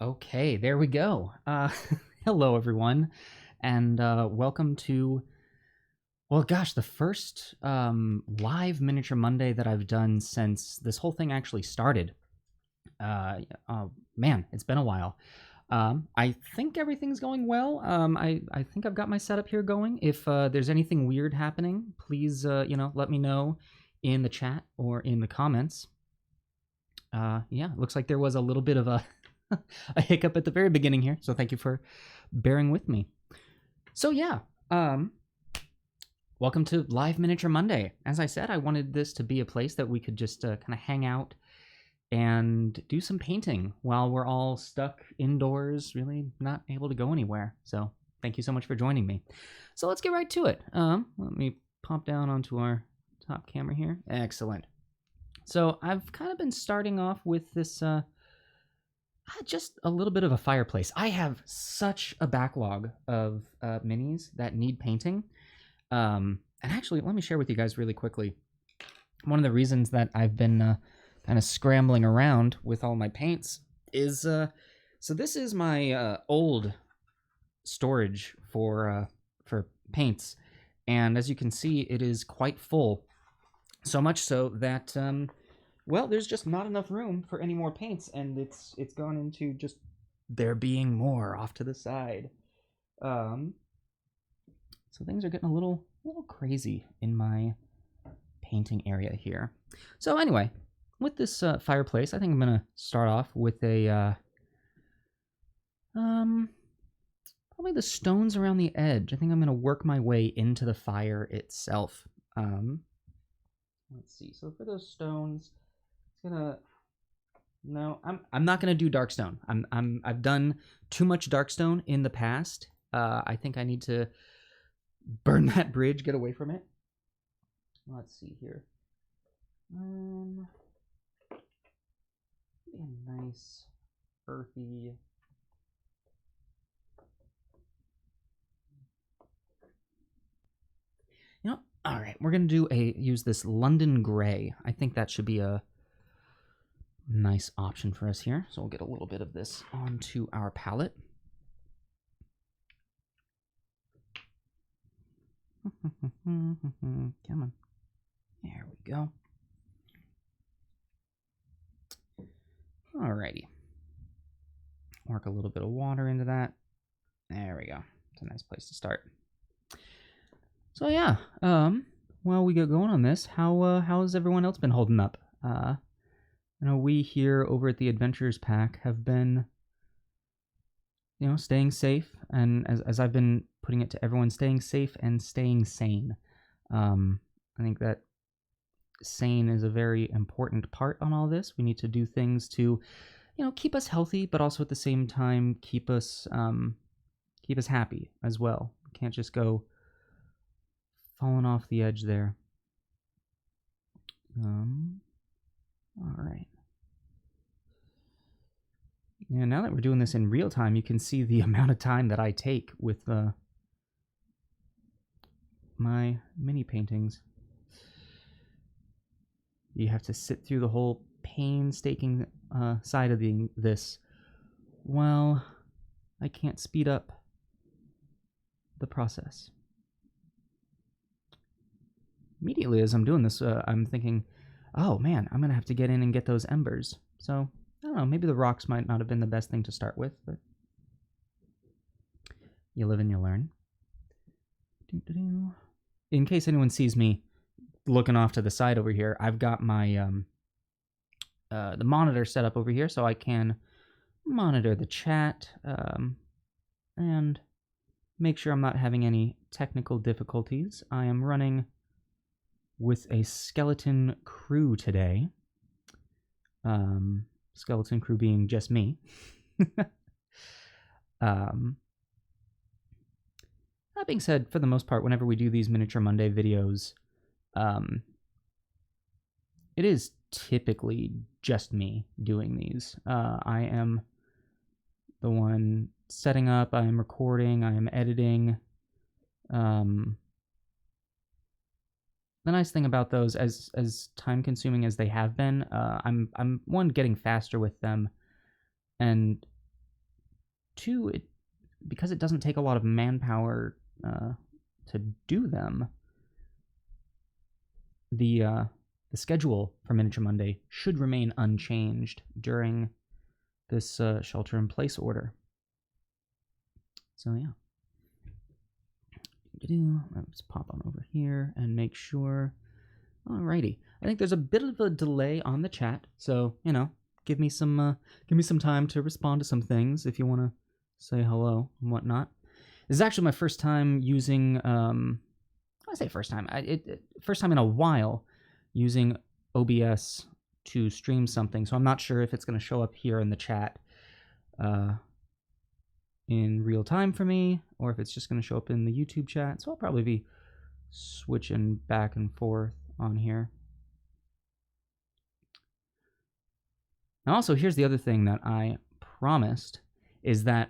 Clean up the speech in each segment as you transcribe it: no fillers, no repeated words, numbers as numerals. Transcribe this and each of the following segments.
Okay, there we go. Hello, everyone, and welcome to, well, gosh, the first live Miniature Monday that I've done since this whole thing actually started. Man, it's been a while. I think everything's going well. I think I've got my setup here going. If there's anything weird happening, please, let me know in the chat or in the comments. Yeah, looks like there was a little bit of a a hiccup at the very beginning here, so thank you for bearing with me. So yeah, welcome to Live Miniature Monday. As I said, I wanted this to be a place that we could just kind of hang out and do some painting while we're all stuck indoors, really not able to go anywhere. So thank you so much for joining me. So let's get right to it. Let me pop down onto our top camera here. Excellent. So I've kind of been starting off with this just a little bit of a fireplace. I have such a backlog of minis that need painting. And actually, let me share with you guys really quickly. One of the reasons that I've been kind of scrambling around with all my paints is, so this is my old storage for paints. And as you can see, it is quite full. So much so that, well, there's just not enough room for any more paints, and it's gone into just there being more off to the side. So things are getting a little crazy in my painting area here. So anyway, with this fireplace, I think I'm gonna start off with a probably the stones around the edge. I think I'm gonna work my way into the fire itself. Let's see. So for those stones, it's gonna. No, I'm not gonna do dark stone. I've done too much dark stone in the past. I think I need to burn that bridge, get away from it. Let's see here. A nice earthy. You know, all right, we're gonna use this London gray. I think that should be a nice option for us here. So we'll get a little bit of this onto our palette. Come on. There we go. Alrighty. Work a little bit of water into that. There we go. It's a nice place to start. So yeah, while we get going on this, how's everyone else been holding up? I know we here over at the Adventures Pack have been, staying safe, and as I've been putting it to everyone, staying safe and staying sane. I think that sane is a very important part on all this. We need to do things to, keep us healthy, but also at the same time keep us happy as well. We can't just go falling off the edge there. All right. Yeah, now that we're doing this in real time, you can see the amount of time that I take with my mini paintings. You have to sit through the whole painstaking side of this. Well, I can't speed up the process. Immediately as I'm doing this, I'm thinking, oh man, I'm going to have to get in and get those embers. So, I don't know, maybe the rocks might not have been the best thing to start with, but you live and you learn. In case anyone sees me looking off to the side over here, I've got my the monitor set up over here so I can monitor the chat and make sure I'm not having any technical difficulties. I am running with a skeleton crew today. Skeleton crew being just me. That being said, for the most part, whenever we do these Miniature Monday videos, it is typically just me doing these. I am the one setting up, I am recording, I am editing. The nice thing about those, as time consuming as they have been, I'm one, getting faster with them, and two, because it doesn't take a lot of manpower to do them, the schedule for Miniature Monday should remain unchanged during this shelter-in-place order. So yeah. Let's pop on over here and make sure. Alrighty. I think there's a bit of a delay on the chat, so give me some time to respond to some things if you want to say hello and whatnot. This is actually my first time using. I say first time. First time in a while using OBS to stream something, so I'm not sure if it's going to show up here in the chat in real time for me, or if it's just going to show up in the YouTube chat. So I'll probably be switching back and forth on here. And also, here's the other thing that I promised is that,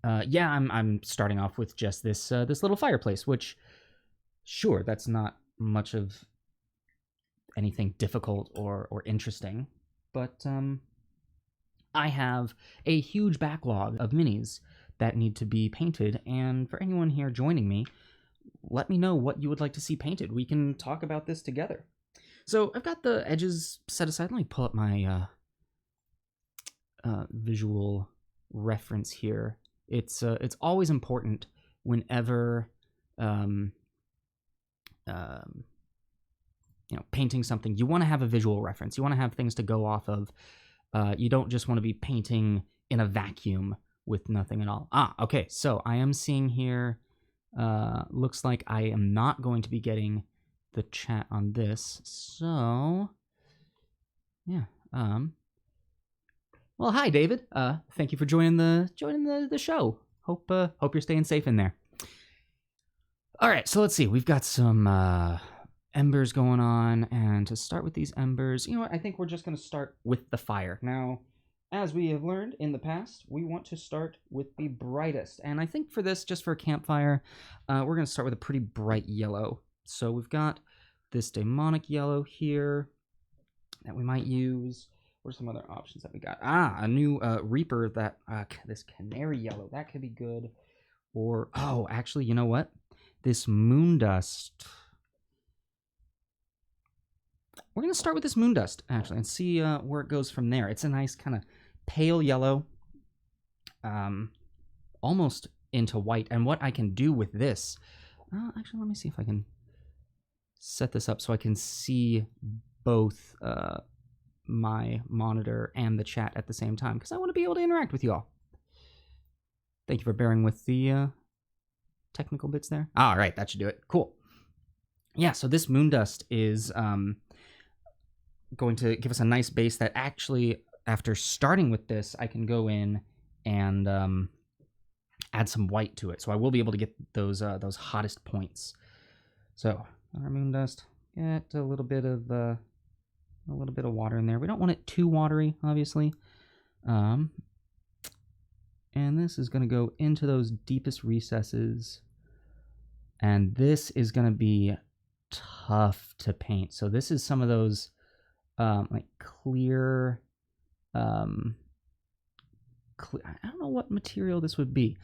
I'm starting off with just this little fireplace, which, sure, that's not much of anything difficult or interesting, but I have a huge backlog of minis that need to be painted, and for anyone here joining me, let me know what you would like to see painted. We can talk about this together. So I've got the edges set aside. Let me pull up my visual reference here. It's always important whenever painting something. You want to have a visual reference. You want to have things to go off of. You don't just want to be painting in a vacuum with nothing at all. Okay, so I am seeing here, looks like I am not going to be getting the chat on this, so, yeah, well, hi, David. Thank you for joining the show. Hope you're staying safe in there. All right, so let's see. We've got some embers going on, and to start with these embers, you know what? I think we're just going to start with the fire. Now, as we have learned in the past, we want to start with the brightest, and I think for this, just for a campfire, we're going to start with a pretty bright yellow. So we've got this demonic yellow here that we might use. What are some other options that we got? A new Reaper, that this canary yellow, that could be good. Or, actually, you know what? This moon dust. We're going to start with this moon dust, actually, and see where it goes from there. It's a nice kind of pale yellow, almost into white. And what I can do with this, actually, let me see if I can set this up so I can see both my monitor and the chat at the same time, because I want to be able to interact with you all. Thank you for bearing with the technical bits there. All right, that should do it. Cool. Yeah, so this moon dust is going to give us a nice base that actually, after starting with this, I can go in and add some white to it. So I will be able to get those hottest points. So our moon dust, get a little bit of water in there. We don't want it too watery, obviously. And this is going to go into those deepest recesses. And this is going to be tough to paint. So this is some of those like clear, I don't know what material this would be.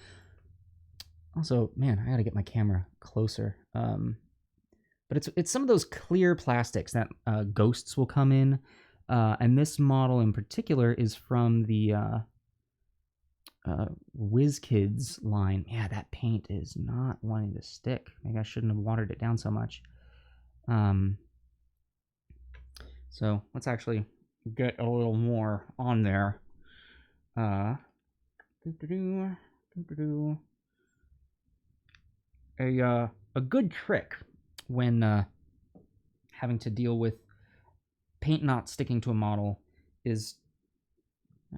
Also, man, I got to get my camera closer. But it's some of those clear plastics that ghosts will come in. And this model in particular is from the WizKids line. Yeah, that paint is not wanting to stick. Maybe I shouldn't have watered it down so much. So let's actually get a little more on there. A good trick when having to deal with paint not sticking to a model is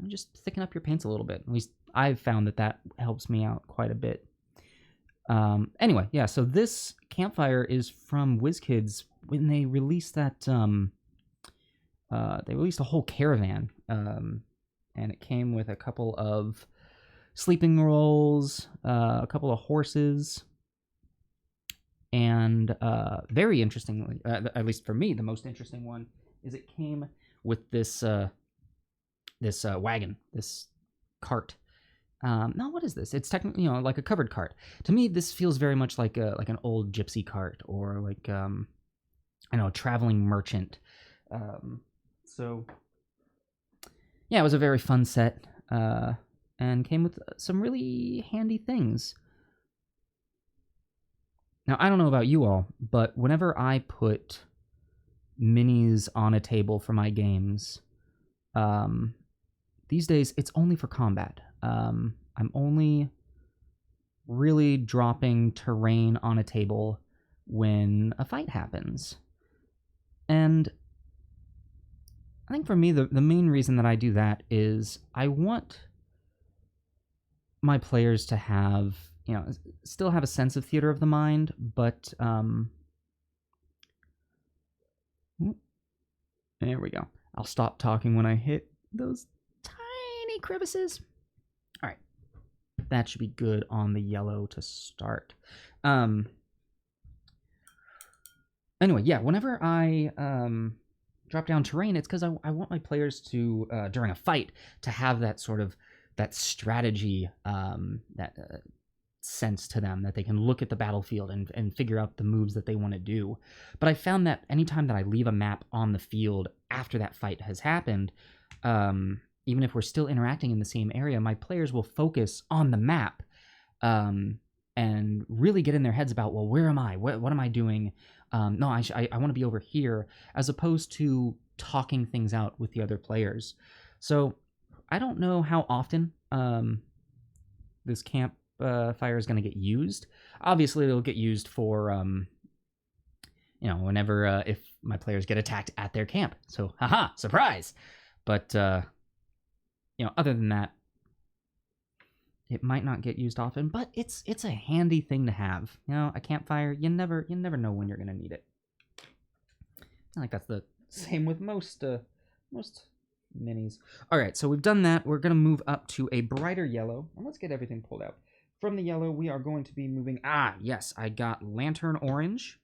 just thicken up your paints a little bit. At least I've found that helps me out quite a bit. Anyway, yeah, so this campfire is from WizKids when they released that, they released a whole caravan, and it came with a couple of sleeping rolls, a couple of horses, and very interestingly, at least for me, the most interesting one is it came with this wagon, this cart. No, what is this? It's technically, like a covered cart. To me, this feels very much like an old gypsy cart, or like I know, a traveling merchant. So yeah, it was a very fun set, and came with some really handy things. Now, I don't know about you all, but whenever I put minis on a table for my games, these days it's only for combat. I'm only really dropping terrain on a table when a fight happens. And I think for me, the main reason that I do that is I want my players to have, still have a sense of theater of the mind, but there we go. I'll stop talking when I hit those tiny crevices. All right. That should be good on the yellow to start. Anyway, yeah, whenever I drop down terrain, it's because I want my players to, during a fight, to have that sort of, that strategy, that sense to them, that they can look at the battlefield and figure out the moves that they want to do. But I found that anytime that I leave a map on the field after that fight has happened, even if we're still interacting in the same area, my players will focus on the map, and really get in their heads about, well, where am I? What am I doing? No, I want to be over here, as opposed to talking things out with the other players. So I don't know how often this camp fire is going to get used. Obviously, it'll get used for, whenever if my players get attacked at their camp. So, haha, surprise! But other than that, it might not get used often, but it's a handy thing to have. A campfire, you never know when you're gonna need it. I think that's the same with most minis. All right, so we've done that. We're gonna move up to a brighter yellow, and let's get everything pulled out. From the yellow, we are going to be moving. Yes, I got lantern orange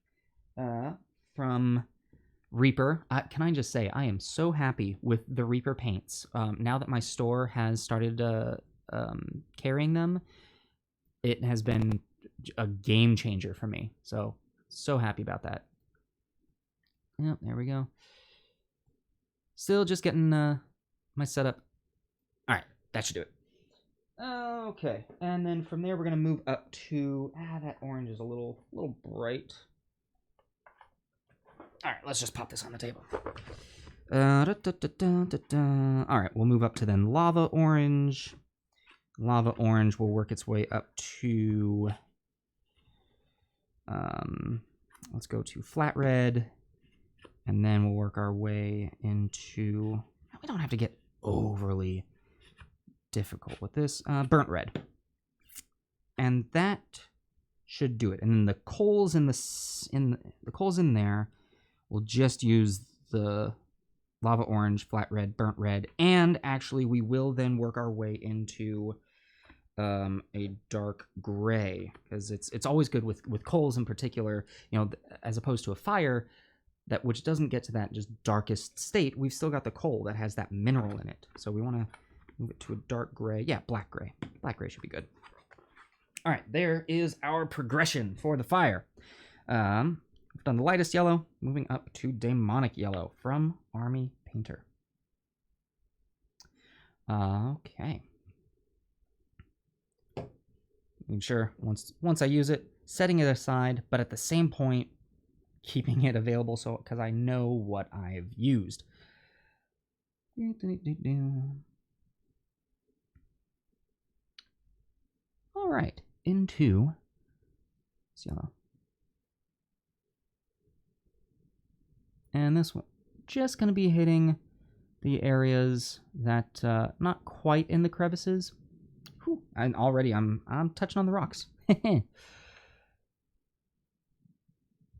from Reaper. Can I just say, I am so happy with the Reaper paints. Now that my store has started carrying them, it has been a game changer for me. So happy about that. Yep, there we go. Still just getting my setup. All right, that should do it. Okay, and then from there we're gonna move up to that orange is a little bright. All right, let's just pop this on the table. All right, we'll move up to then lava orange. Lava orange will work its way up to, let's go to flat red, and then we'll work our way into, we don't have to get overly difficult with this, burnt red. And that should do it. And then the coals the coals in there, we'll just use the lava orange, flat red, burnt red, and actually we will then work our way into a dark gray, because it's always good with coals in particular, as opposed to a fire which doesn't get to that just darkest state. We've still got the coal that has that mineral in it, so we want to move it to a dark gray. Yeah, black gray. Black gray should be good. All right, there is our progression for the fire. We've done the lightest yellow, moving up to demonic yellow from Army Painter. Okay. Making sure once I use it, setting it aside, but at the same point, keeping it available because I know what I've used. All right, into this yellow. And this one, just going to be hitting the areas that, not quite in the crevices. Whew, and already I'm touching on the rocks.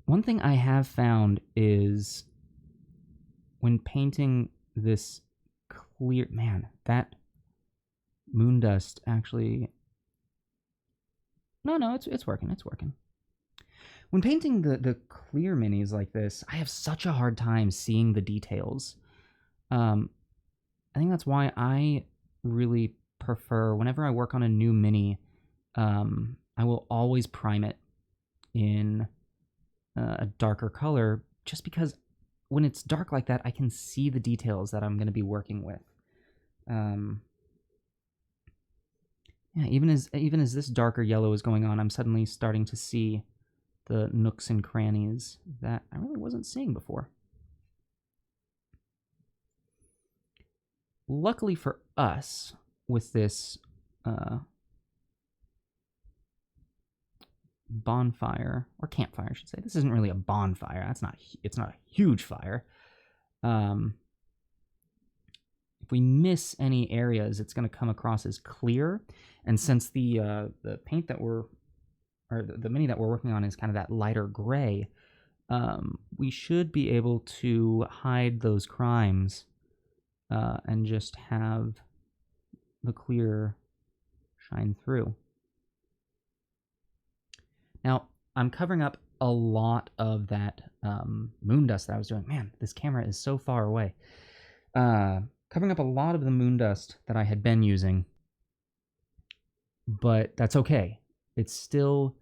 One thing I have found is when painting this clear, man, that moon dust actually, no, it's working. When painting the clear minis like this, I have such a hard time seeing the details. I think that's why I really prefer, whenever I work on a new mini, I will always prime it in a darker color, just because when it's dark like that, I can see the details that I'm going to be working with. Yeah, even as this darker yellow is going on, I'm suddenly starting to see the nooks and crannies that I really wasn't seeing before. Luckily for us, with this bonfire, or campfire, I should say. This isn't really a bonfire. It's not a huge fire. If we miss any areas, it's going to come across as clear. And since the paint that the mini that we're working on is kind of that lighter gray, we should be able to hide those crimes and just have the clear shine through. Now, I'm covering up a lot of that moon dust that I was doing. Man, this camera is so far away. Covering up a lot of the moon dust that I had been using, but that's okay. It's still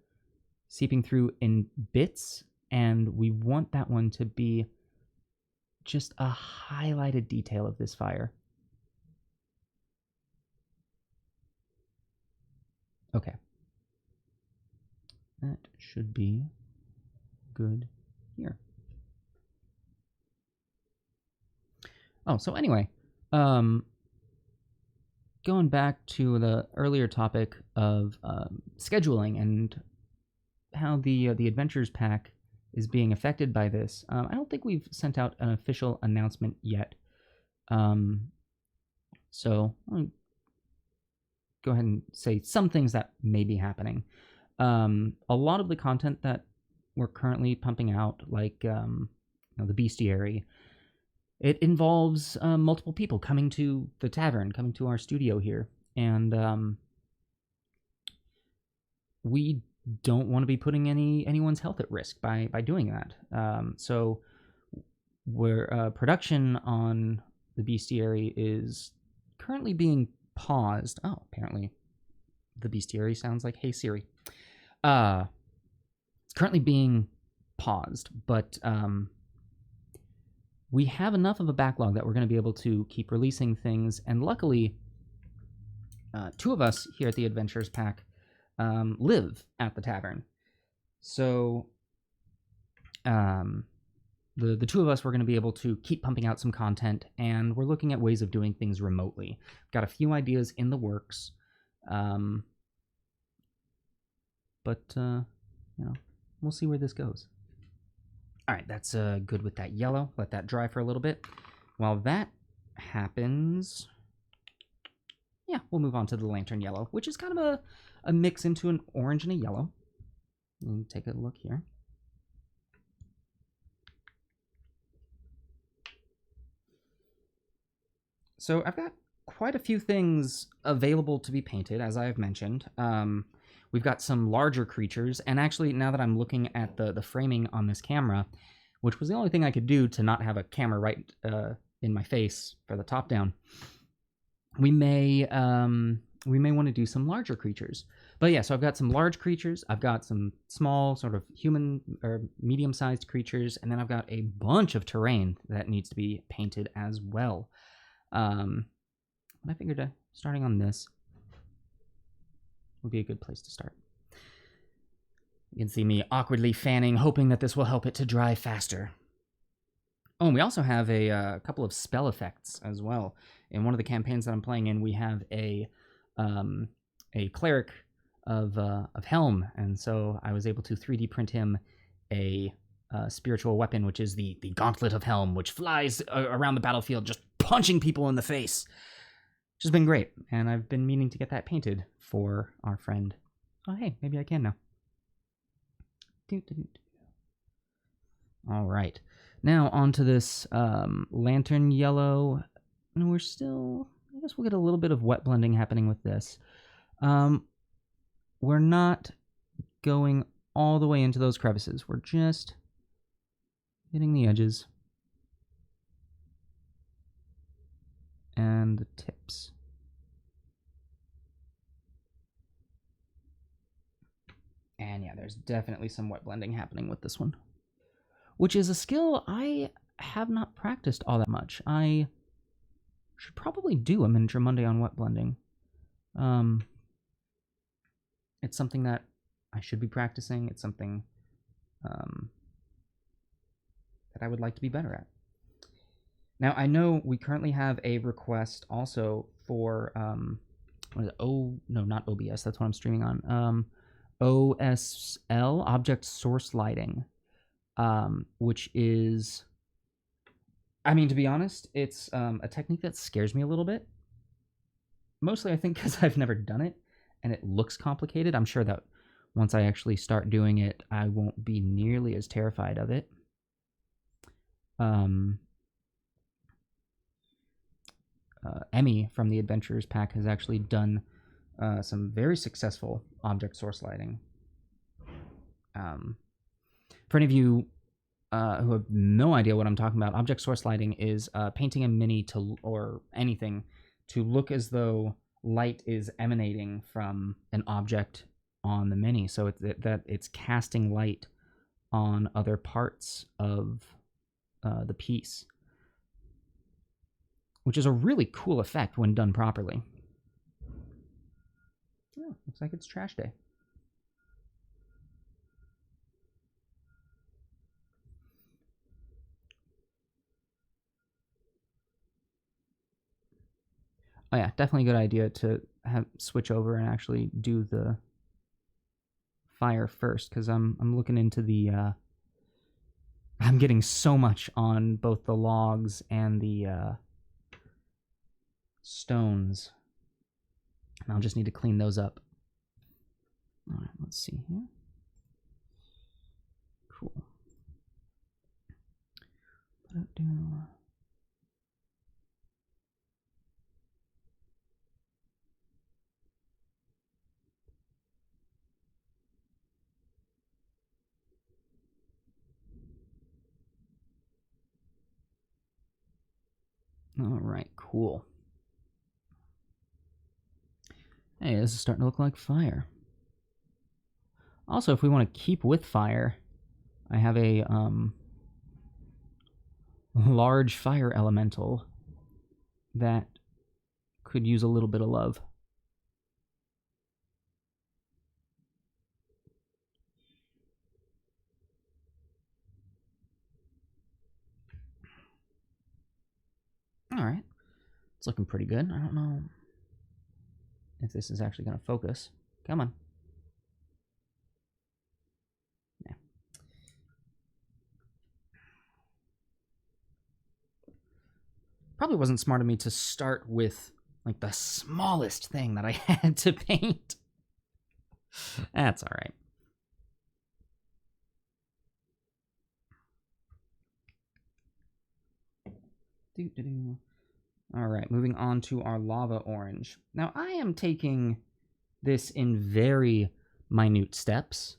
seeping through in bits, and we want that one to be just a highlighted detail of this fire. Okay. That should be good here. Oh, so anyway, going back to the earlier topic of scheduling and how the Adventures Pack is being affected by this, I don't think we've sent out an official announcement yet. So I'll go ahead and say some things that may be happening. A lot of the content that we're currently pumping out, like the bestiary, it involves multiple people coming to the tavern, coming to our studio here, and we don't want to be putting anyone's health at risk by doing that. So where production on the bestiary is currently being paused. Oh, apparently the bestiary sounds like "Hey Siri." It's currently being paused, but we have enough of a backlog that we're going to be able to keep releasing things. And luckily, two of us here at the Adventures Pack live at the tavern. So the two of us were going to be able to keep pumping out some content, and we're looking at ways of doing things remotely. Got a few ideas in the works. But we'll see where this goes. All right, that's good with that yellow. Let that dry for a little bit. While that happens, yeah, we'll move on to the lantern yellow, which is kind of a mix into an orange and a yellow. Take a look here. So I've got quite a few things available to be painted, as I have mentioned. We've got some larger creatures, and actually, now that I'm looking at the framing on this camera, which was the only thing I could do to not have a camera right in my face for the top down, we may want to do some larger creatures. But yeah, so I've got some large creatures, I've got some small sort of human or medium-sized creatures, and then I've got a bunch of terrain that needs to be painted as well. I figured starting on this would be a good place to start. You can see me awkwardly fanning, hoping that this will help it to dry faster. Oh, and we also have a couple of spell effects as well. In one of the campaigns that I'm playing in, we have a cleric of Helm, and so I was able to 3D print him a spiritual weapon, which is the Gauntlet of Helm, which flies around the battlefield, just punching people in the face. Which has been great, and I've been meaning to get that painted for our friend. Oh, hey, maybe I can now. All right, now onto this lantern yellow. And we're still, I guess we'll get a little bit of wet blending happening with this. We're not going all the way into those crevices. We're just hitting the edges and the tips. And yeah, there's definitely some wet blending happening with this one, which is a skill I have not practiced all that much. I should probably do a miniature Monday on wet blending. It's something that I should be practicing. It's something that I would like to be better at. Now, I know we currently have a request also for, what is it? Oh, no, not OBS. That's what I'm streaming on. OSL, Object Source Lighting, which is, I mean, to be honest, it's a technique that scares me a little bit. Mostly, I think, because I've never done it, and it looks complicated. I'm sure that once I actually start doing it, I won't be nearly as terrified of it. Emmy from the Adventurers Pack has actually done some very successful object source lighting. For any of you who have no idea what I'm talking about, object source lighting is painting a mini or anything to look as though light is emanating from an object on the mini. So it's casting light on other parts of the piece, which is a really cool effect when done properly. Oh, looks like it's trash day. Oh yeah, definitely a good idea to switch over and actually do the fire first, because I'm looking into the I'm getting so much on both the logs and the stones. I'll just need to clean those up. All right, let's see here. Cool. All right, cool. Hey, this is starting to look like fire. Also, if we want to keep with fire, I have a large fire elemental that could use a little bit of love. All right, it's looking pretty good. I don't know if this is actually going to focus. Come on. Yeah. Probably wasn't smart of me to start with like the smallest thing that I had to paint. That's all right. All right, moving on to our lava orange. Now, I am taking this in very minute steps.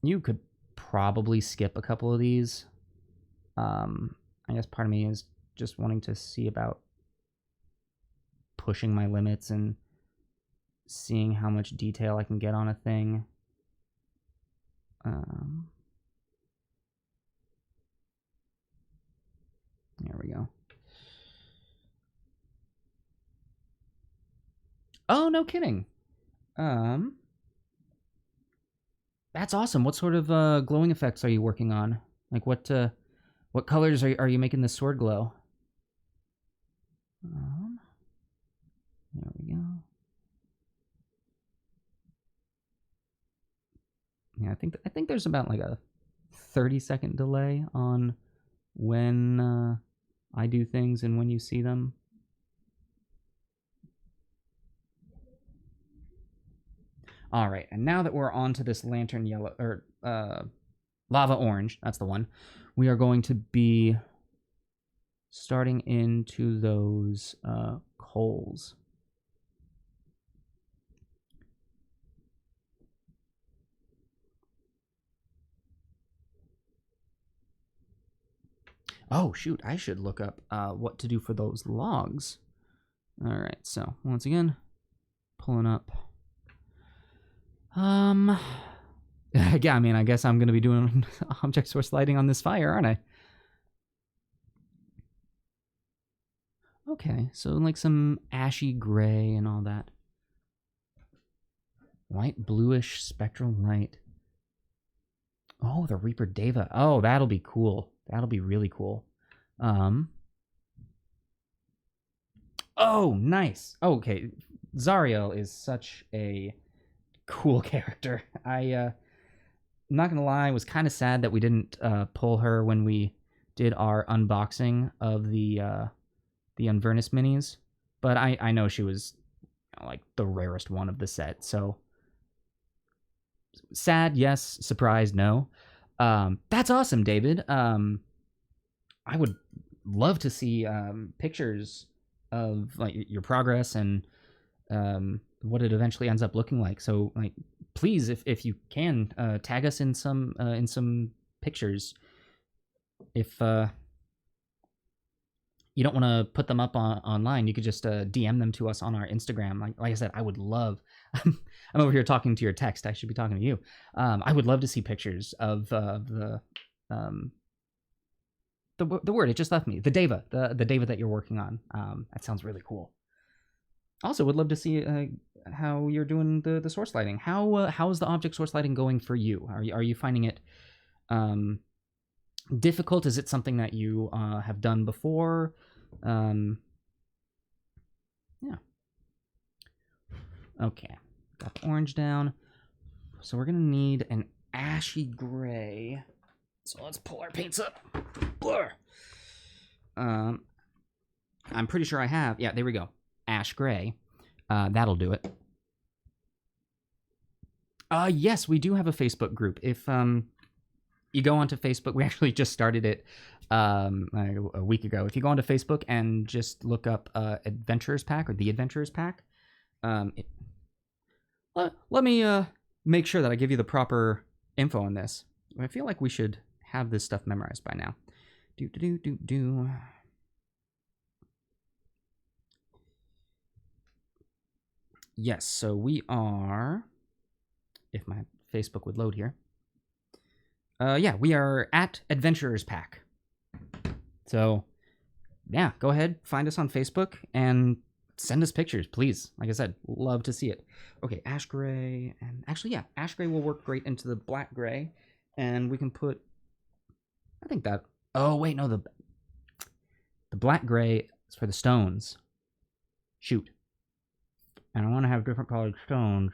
You could probably skip a couple of these. I guess part of me is just wanting to see about pushing my limits and seeing how much detail I can get on a thing. There we go. Oh, no kidding. That's awesome. What sort of glowing effects are you working on? Like what colors are you making the sword glow? There we go. Yeah, I think there's about like a 30-second delay on when I do things and when you see them. All right, and now that we're on to this lantern yellow, or lava orange, that's the one, we are going to be starting into those coals. Oh, shoot, I should look up what to do for those logs. All right, so once again, pulling up Um, yeah, I mean, I guess I'm going to be doing object source lighting on this fire, aren't I? Okay, so like some ashy gray and all that. Light bluish spectral light. Oh, the Reaper Deva. Oh, that'll be cool. That'll be really cool. Oh, nice. Okay, Zariel is such a cool character. I'm not gonna lie, I was kind of sad that we didn't pull her when we did our unboxing of the Unvernus minis, but I know she was like the rarest one of the set, so sad, yes. Surprised, no. That's awesome, David. I would love to see pictures of like your progress and what it eventually ends up looking like. So, like, please, if you can, tag us in some pictures. If you don't want to put them up online, you could just DM them to us on our Instagram. Like I said, I would love. I'm over here talking to your text. I should be talking to you. I would love to see pictures of the word. It just left me. The Deva, the Deva that you're working on. That sounds really cool. Also, would love to see how you're doing the source lighting. How's the object source lighting going for you? Are you finding it difficult? Is it something that you have done before? Yeah. Okay. Got the orange down. So we're gonna need an ashy gray. So let's pull our paints up. Blur. I'm pretty sure I have. Yeah, there we go. Ash gray. That'll do it. Yes, we do have a Facebook group. If you go onto Facebook, we actually just started it a week ago. If you go onto Facebook and just look up Adventurers Pack or the Adventurers Pack, let me make sure that I give you the proper info on this. I feel like we should have this stuff memorized by now. Do. Yes, so we are, if my Facebook would load here. Yeah, we are at Adventurers Pack. So, yeah, go ahead, find us on Facebook, and send us pictures, please. Like I said, love to see it. Okay, ash gray, and actually, yeah, ash gray will work great into the black gray, and we can put, I think that, oh, wait, no, the black gray is for the stones. Shoot. And I want to have different colored stones.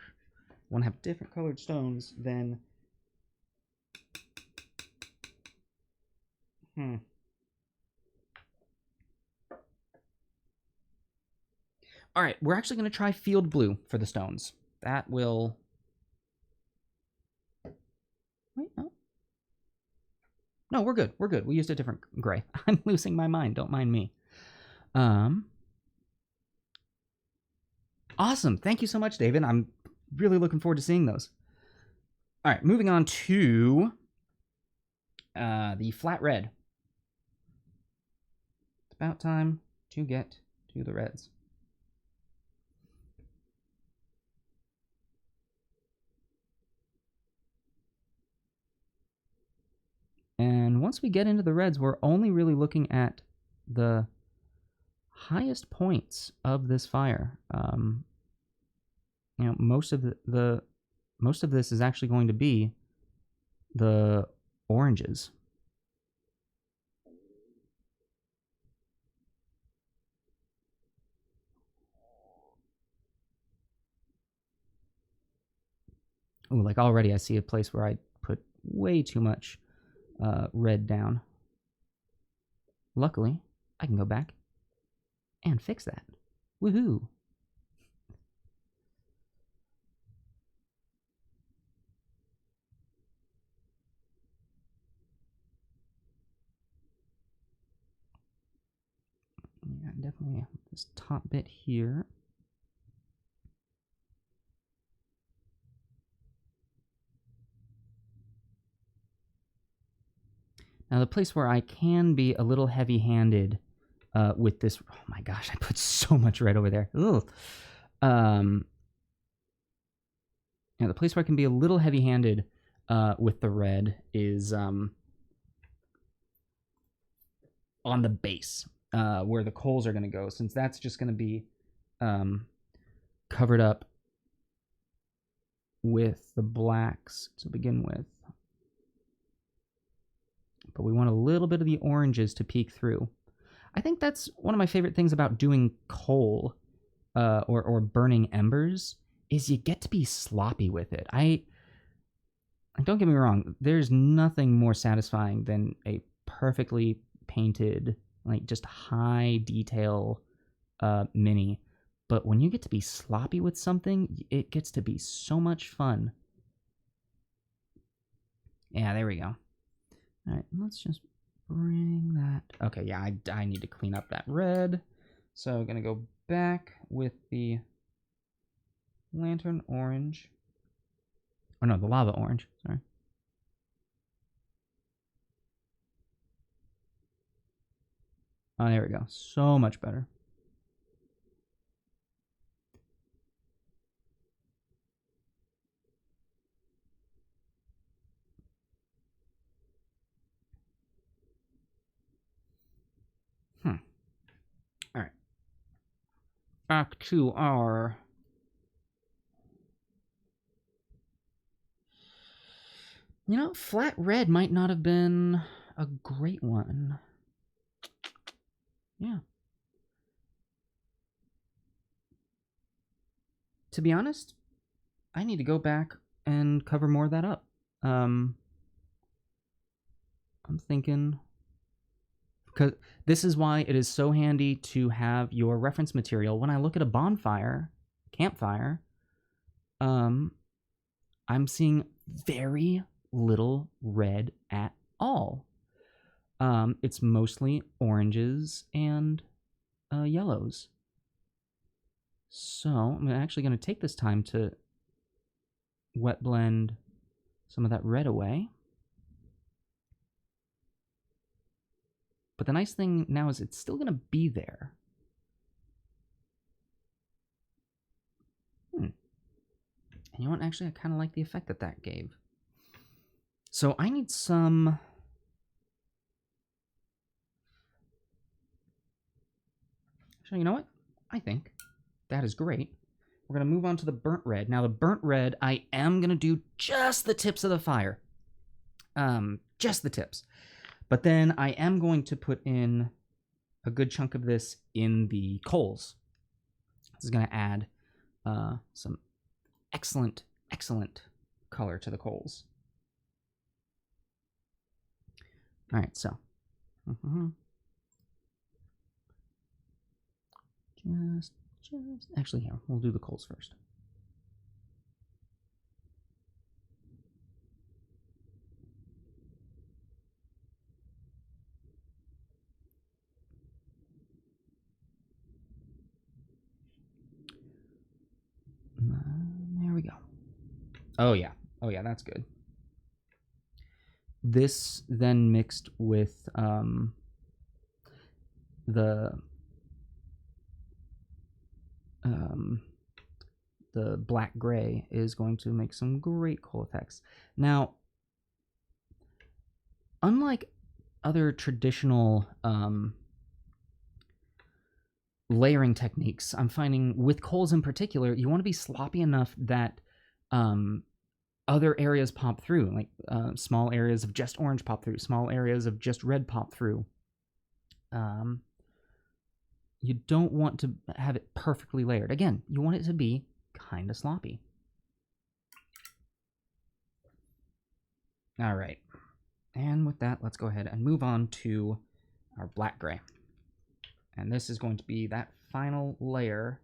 I want to have different colored stones than... All right, we're actually going to try field blue for the stones. That will... Wait, no. No, we're good. We're good. We used a different gray. I'm losing my mind. Don't mind me. Awesome. Thank you so much, David. I'm really looking forward to seeing those. All right, moving on to the flat red. It's about time to get to the reds. And once we get into the reds, we're only really looking at the highest points of this fire. You know, most of this is actually going to be the oranges. Oh, like already I see a place where I put way too much red down. Luckily, I can go back and fix that. Woohoo! Yeah, definitely this top bit here. Now, the place where I can be a little heavy-handed with this... Oh my gosh, I put so much red over there. Ugh. Yeah, the place where I can be a little heavy-handed with the red is on the base, where the coals are going to go, since that's just going to be covered up with the blacks to begin with. But we want a little bit of the oranges to peek through. I think that's one of my favorite things about doing coal or burning embers is you get to be sloppy with it. I don't get me wrong, there's nothing more satisfying than a perfectly painted, like just high detail mini. But when you get to be sloppy with something, it gets to be so much fun. Yeah, there we go. All right, let's just bring that. Okay, yeah, I need to clean up that red. So I'm going to go back with the lantern orange. Oh, no, the lava orange. Sorry. Oh, there we go. So much better. All right. Back to our... You know, flat red might not have been a great one. Yeah. To be honest, I need to go back and cover more of that up. I'm thinking... Because this is why it is so handy to have your reference material. When I look at a bonfire, campfire, I'm seeing very little red at all. It's mostly oranges and yellows. So I'm actually going to take this time to wet blend some of that red away. But the nice thing now is it's still going to be there. And you know what? Actually, I kind of like the effect that that gave. So I need some... Actually, you know what? I think that is great. We're going to move on to the burnt red. Now, the burnt red, I am going to do just the tips of the fire. Just the tips. But then I am going to put in a good chunk of this in the coals. This is going to add some excellent, excellent color to the coals. All right, so. Actually, here, we'll do the coals first. There we go. Oh yeah, that's good. This then mixed with the black gray is going to make some great coal effects. Now, unlike other traditional layering techniques, I'm finding with coals in particular, you want to be sloppy enough that other areas pop through, like small areas of just orange pop through, small areas of just red pop through. You don't want to have it perfectly layered. Again, you want it to be kind of sloppy. All right. And with that, let's go ahead and move on to our black gray. And this is going to be that final layer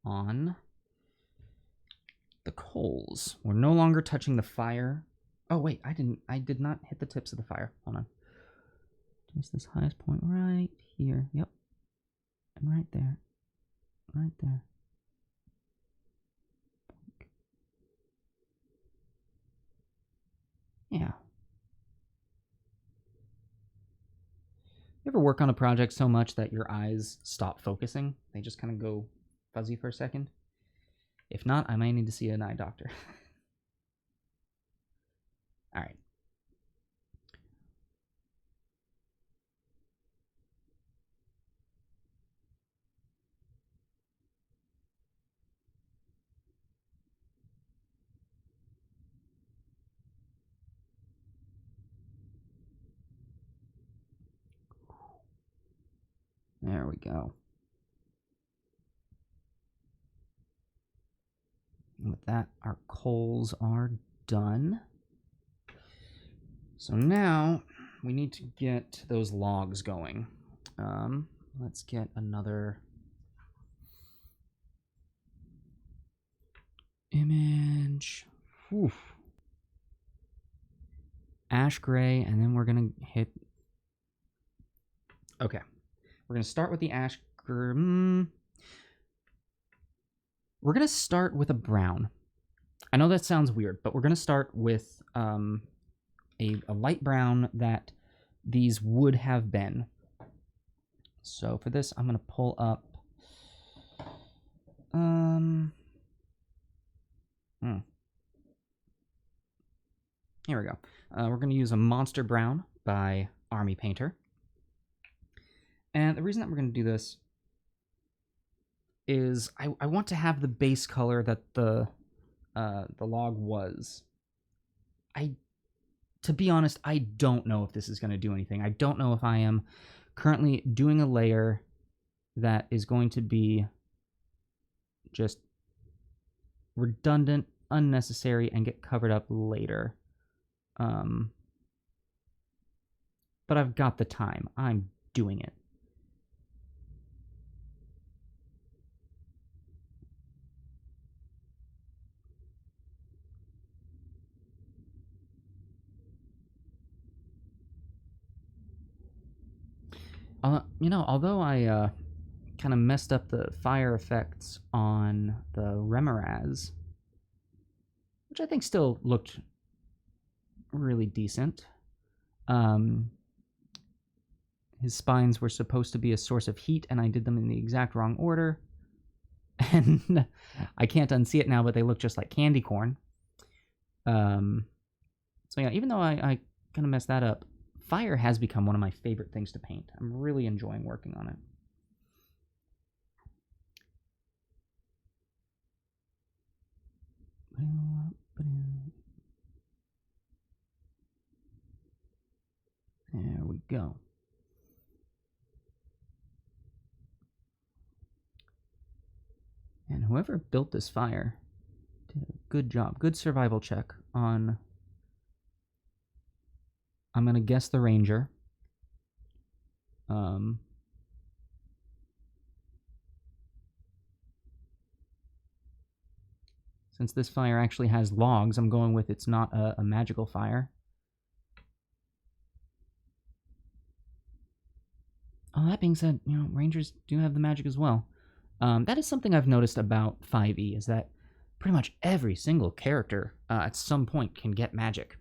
on the coals. We're no longer touching the fire. Oh, wait, I did not hit the tips of the fire. Hold on. Just this highest point right here. Yep. And right there. Right there. Yeah. You ever work on a project so much that your eyes stop focusing? They just kind of go fuzzy for a second? If not, I might need to see an eye doctor. All right. There we go. And with that, our coals are done. So now we need to get those logs going. Let's get another image. Whew. Ash gray, and then we're gonna hit. Okay, we're gonna start with the ash gray. We're gonna start with a brown. I know that sounds weird, but we're gonna start with a light brown that these would have been. So for this, I'm gonna pull up. Here we go. We're going to use a Monster Brown by Army Painter. And the reason that we're going to do this is I want to have the base color that the log was. To be honest, I don't know if this is going to do anything. I don't know if I am currently doing a layer that is going to be just redundant, unnecessary, and get covered up later. But I've got the time. I'm doing it. Although I kind of messed up the fire effects on the Remoraz, which I think still looked really decent. His spines were supposed to be a source of heat, and I did them in the exact wrong order. And I can't unsee it now, but they look just like candy corn. So yeah, even though I kind of messed that up, fire has become one of my favorite things to paint. I'm really enjoying working on it. There we go. And whoever built this fire did a good job. Good survival check on, I'm going to guess, the ranger. Since this fire actually has logs, I'm going with it's not a magical fire. Oh, that being said, rangers do have the magic as well. That is something I've noticed about 5e, is that pretty much every single character at some point can get magic.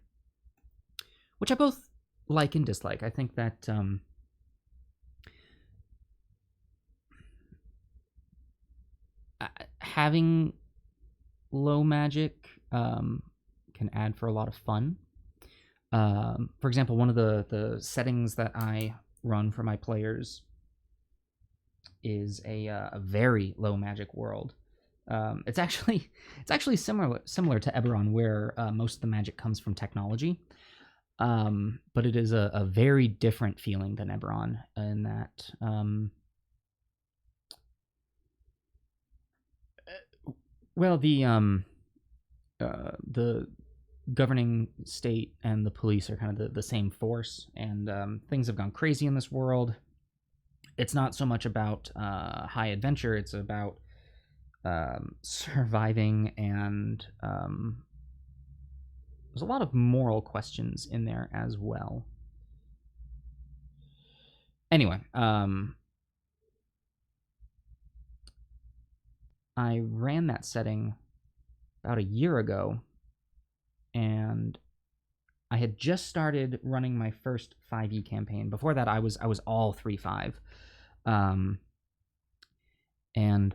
Which I both like and dislike. I think that having low magic can add for a lot of fun. For example, one of the settings that I run for my players is a very low magic world. It's actually similar to Eberron, where most of the magic comes from technology. But it is a very different feeling than Eberron in that the governing state and the police are kind of the same force, and things have gone crazy in this world. It's not so much about high adventure, it's about surviving, and there's a lot of moral questions in there as well. Anyway, I ran that setting about a year ago, and I had just started running my first 5e campaign. Before that, I was all 3-5, and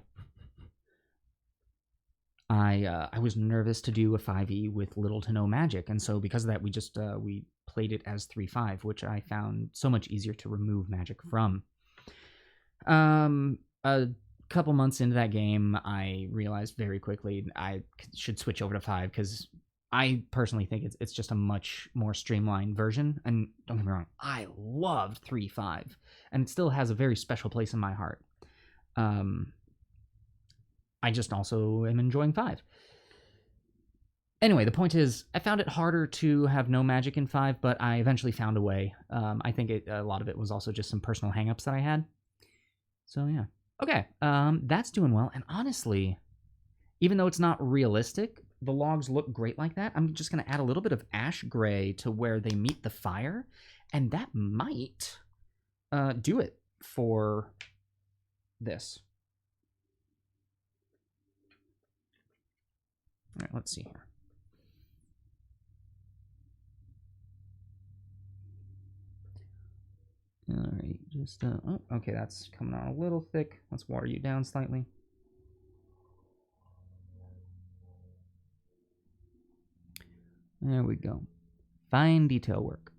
I was nervous to do a 5e with little to no magic, and so because of that, we played it as 3-5, which I found so much easier to remove magic from. A couple months into that game, I realized very quickly I should switch over to 5 because I personally think it's just a much more streamlined version. And don't get me wrong, I loved 3-5, and it still has a very special place in my heart. I just also am enjoying 5. Anyway, the point is, I found it harder to have no magic in 5, but I eventually found a way. I think a lot of it was also just some personal hangups that I had. So yeah. Okay, that's doing well. And honestly, even though it's not realistic, the logs look great like that. I'm just going to add a little bit of ash gray to where they meet the fire, and that might do it for this. All right, let's see here. All right, just, oh, okay, that's coming on a little thick. Let's water you down slightly. There we go. Fine detail work.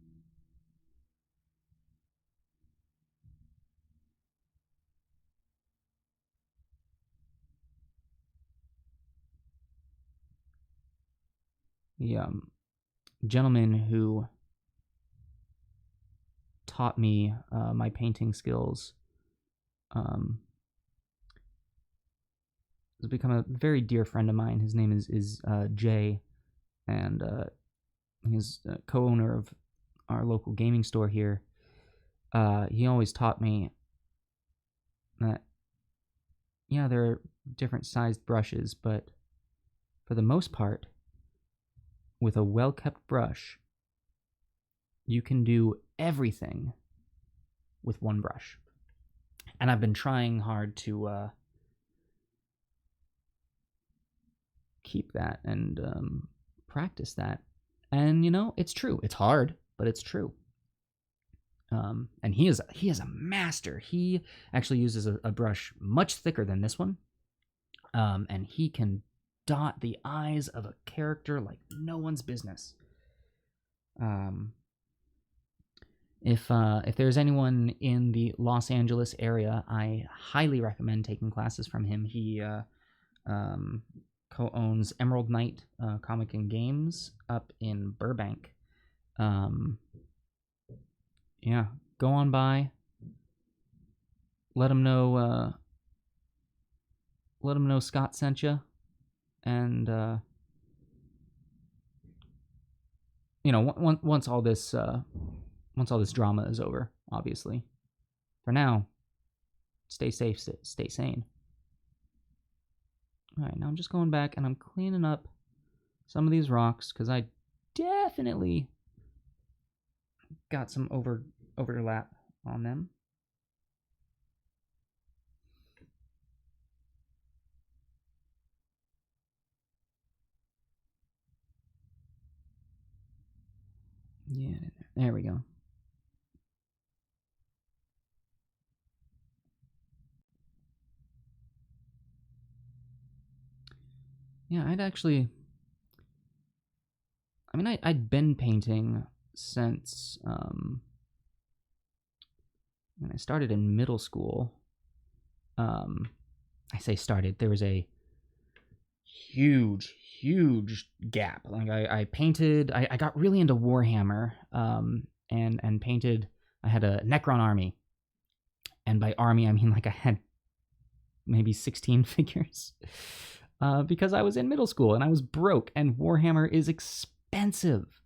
The gentleman who taught me my painting skills has become a very dear friend of mine. His name is Jay, and he's co-owner of our local gaming store here. He always taught me that, yeah, there are different sized brushes, but for the most part, with a well-kept brush, you can do everything with one brush. And I've been trying hard to keep that and practice that. And, you know, it's true. It's hard, but it's true. And he is a master. He actually uses a brush much thicker than this one. And he can dot the eyes of a character like no one's business. If there's anyone in the Los Angeles area, I highly recommend taking classes from him. He co-owns Emerald Knight Comic and Games up in Burbank. Yeah, go on by. Let him know Scott sent you, and you know, once all this drama is over, obviously. For now, stay safe, stay sane. All right, now I'm just going back and I'm cleaning up some of these rocks because I definitely got some overlap on them. Yeah, there we go. Yeah, I'd been painting since when I started in middle school. I say started, there was a huge gap. Like I painted, I got really into Warhammer, and painted. I had a Necron army, and by army I mean like I had maybe 16 figures, because I was in middle school and I was broke, and Warhammer is expensive.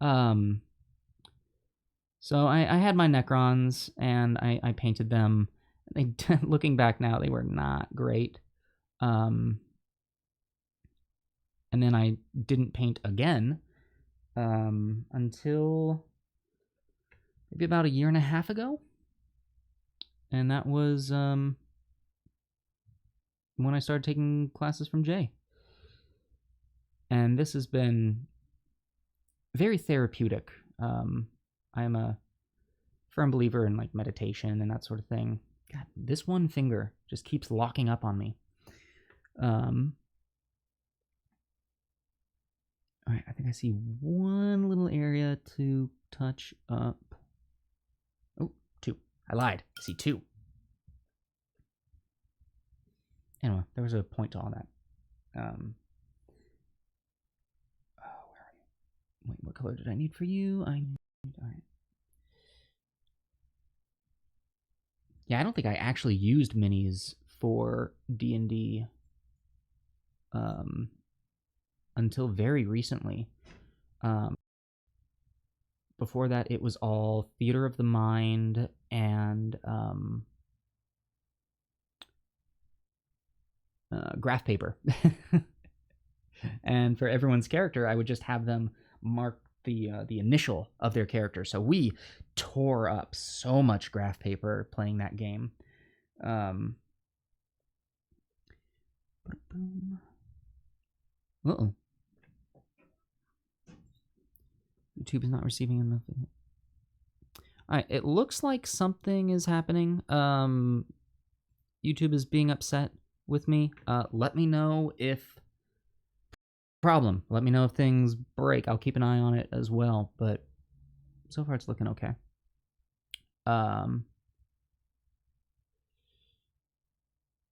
So I had my Necrons and I painted them. They, looking back now, they were not great. And then I didn't paint again until maybe about a year and a half ago. And that was when I started taking classes from Jay. And this has been very therapeutic. I am a firm believer in like meditation and that sort of thing. God, this one finger just keeps locking up on me. All right, I think I see one little area to touch up. Oh, two. I lied. I see two. Anyway, there was a point to all that. Oh, where are you? Wait, what color did I need for you? All right. Yeah, I don't think I actually used minis for D&D until very recently. Before that, it was all Theater of the Mind and graph paper. And for everyone's character, I would just have them mark the initial of their character. So we tore up so much graph paper playing that game. Uh-oh. YouTube is not receiving enough. All right, it looks like something is happening. YouTube is being upset with me. Let me know if problem. Let me know if things break. I'll keep an eye on it as well. But so far, it's looking okay.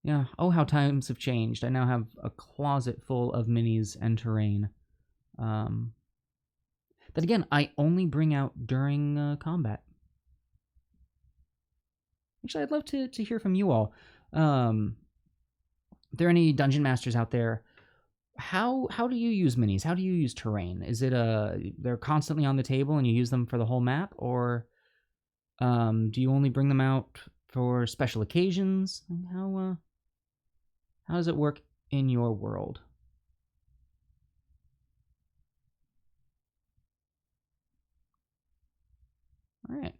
Yeah. Oh, how times have changed. I now have a closet full of minis and terrain. That again, I only bring out during combat. Actually, I'd love to hear from you all. If there are any dungeon masters out there, how do you use minis? How do you use terrain? Is it they're constantly on the table and you use them for the whole map, or do you only bring them out for special occasions? How does it work in your world? All right.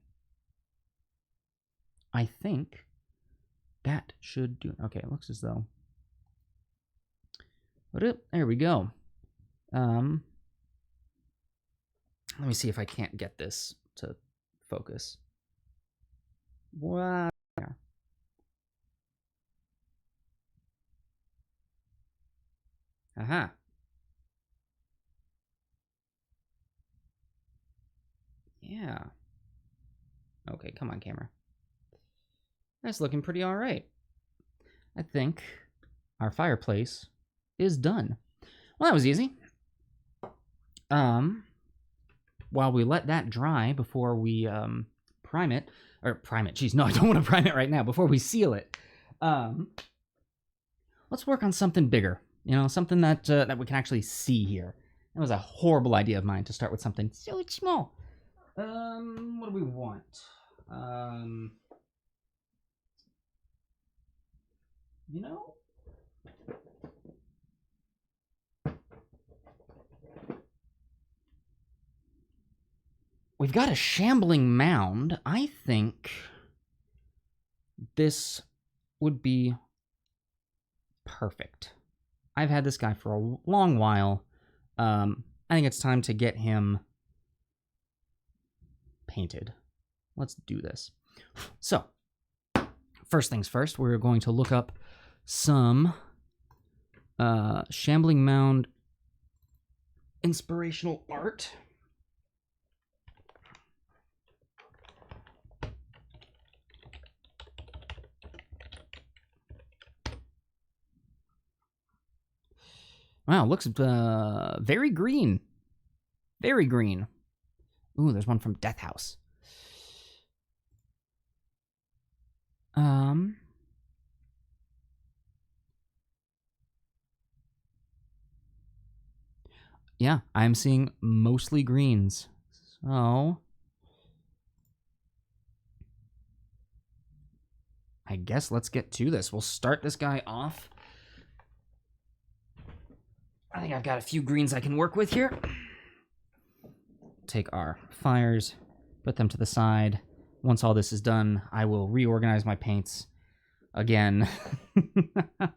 I think that should do it. Okay, it looks as though. There we go. Let me see if I can't get this to focus. Wow. Aha. Yeah. Okay, come on, camera. That's looking pretty all right. I think our fireplace is done. Well, that was easy. While we let that dry before we prime it, geez, no, I don't want to prime it right now. Before we seal it, let's work on something bigger. You know, something that we can actually see here. That was a horrible idea of mine to start with something so small. What do we want? You know, we've got a shambling mound. I think this would be perfect. I've had this guy for a long while. I think it's time to get him painted. Let's do this. So, first things first, we're going to look up some shambling mound inspirational art. Wow, looks very green. Very green. Ooh, there's one from Death House. Yeah, I'm seeing mostly greens. So I guess let's get to this. We'll start this guy off. I think I've got a few greens I can work with here. Take our fires, put them to the side. Once all this is done, I will reorganize my paints again. All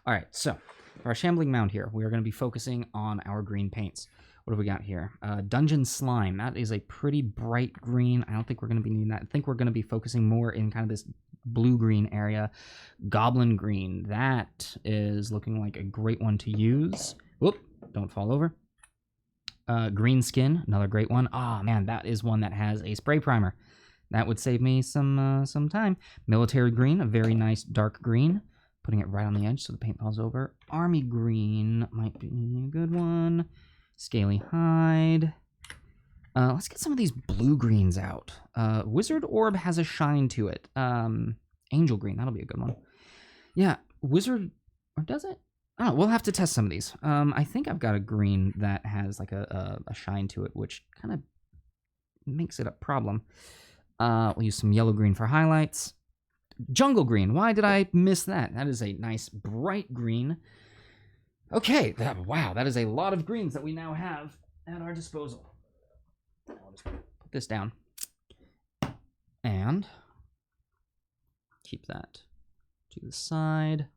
right, so for our shambling mound here, we are going to be focusing on our green paints. What have we got here? Dungeon Slime. That is a pretty bright green. I don't think we're going to be needing that. I think we're going to be focusing more in kind of this blue-green area. Goblin Green. That is looking like a great one to use. Whoop, don't fall over. Green Skin, another great one. Oh man, that is one that has a spray primer. That would save me some time. Military Green, a very nice dark green. Putting it right on the edge so the paint falls over. Army Green might be a good one. Scaly Hide. Let's get some of these blue greens out. Wizard Orb has a shine to it. Angel Green, that'll be a good one. Yeah, Wizard, or does it? I don't know, we'll have to test some of these. I think I've got a green that has like a shine to it, which kind of makes it a problem. We'll use some yellow green for highlights. Jungle Green, why did I miss that? That is a nice bright green. Okay, wow, that is a lot of greens that we now have at our disposal. I'll just put this down. And keep that to the side.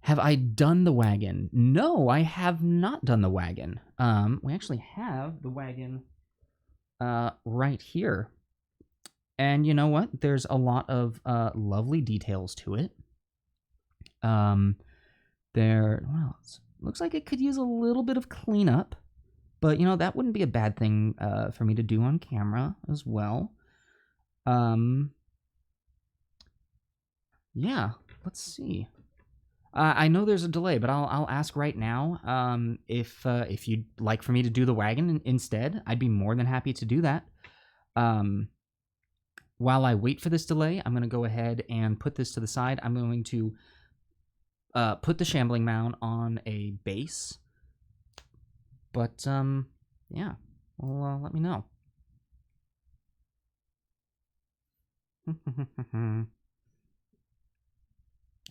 Have I done the wagon? No, I have not done the wagon. We actually have the wagon right here. And you know what? There's a lot of lovely details to it. What else? Looks like it could use a little bit of cleanup. But, you know, that wouldn't be a bad thing for me to do on camera as well. Yeah, let's see. I know there's a delay, but I'll ask right now if you'd like for me to do the wagon instead. I'd be more than happy to do that. While I wait for this delay, I'm going to go ahead and put this to the side. I'm going to put the shambling mound on a base. But, yeah, well, let me know.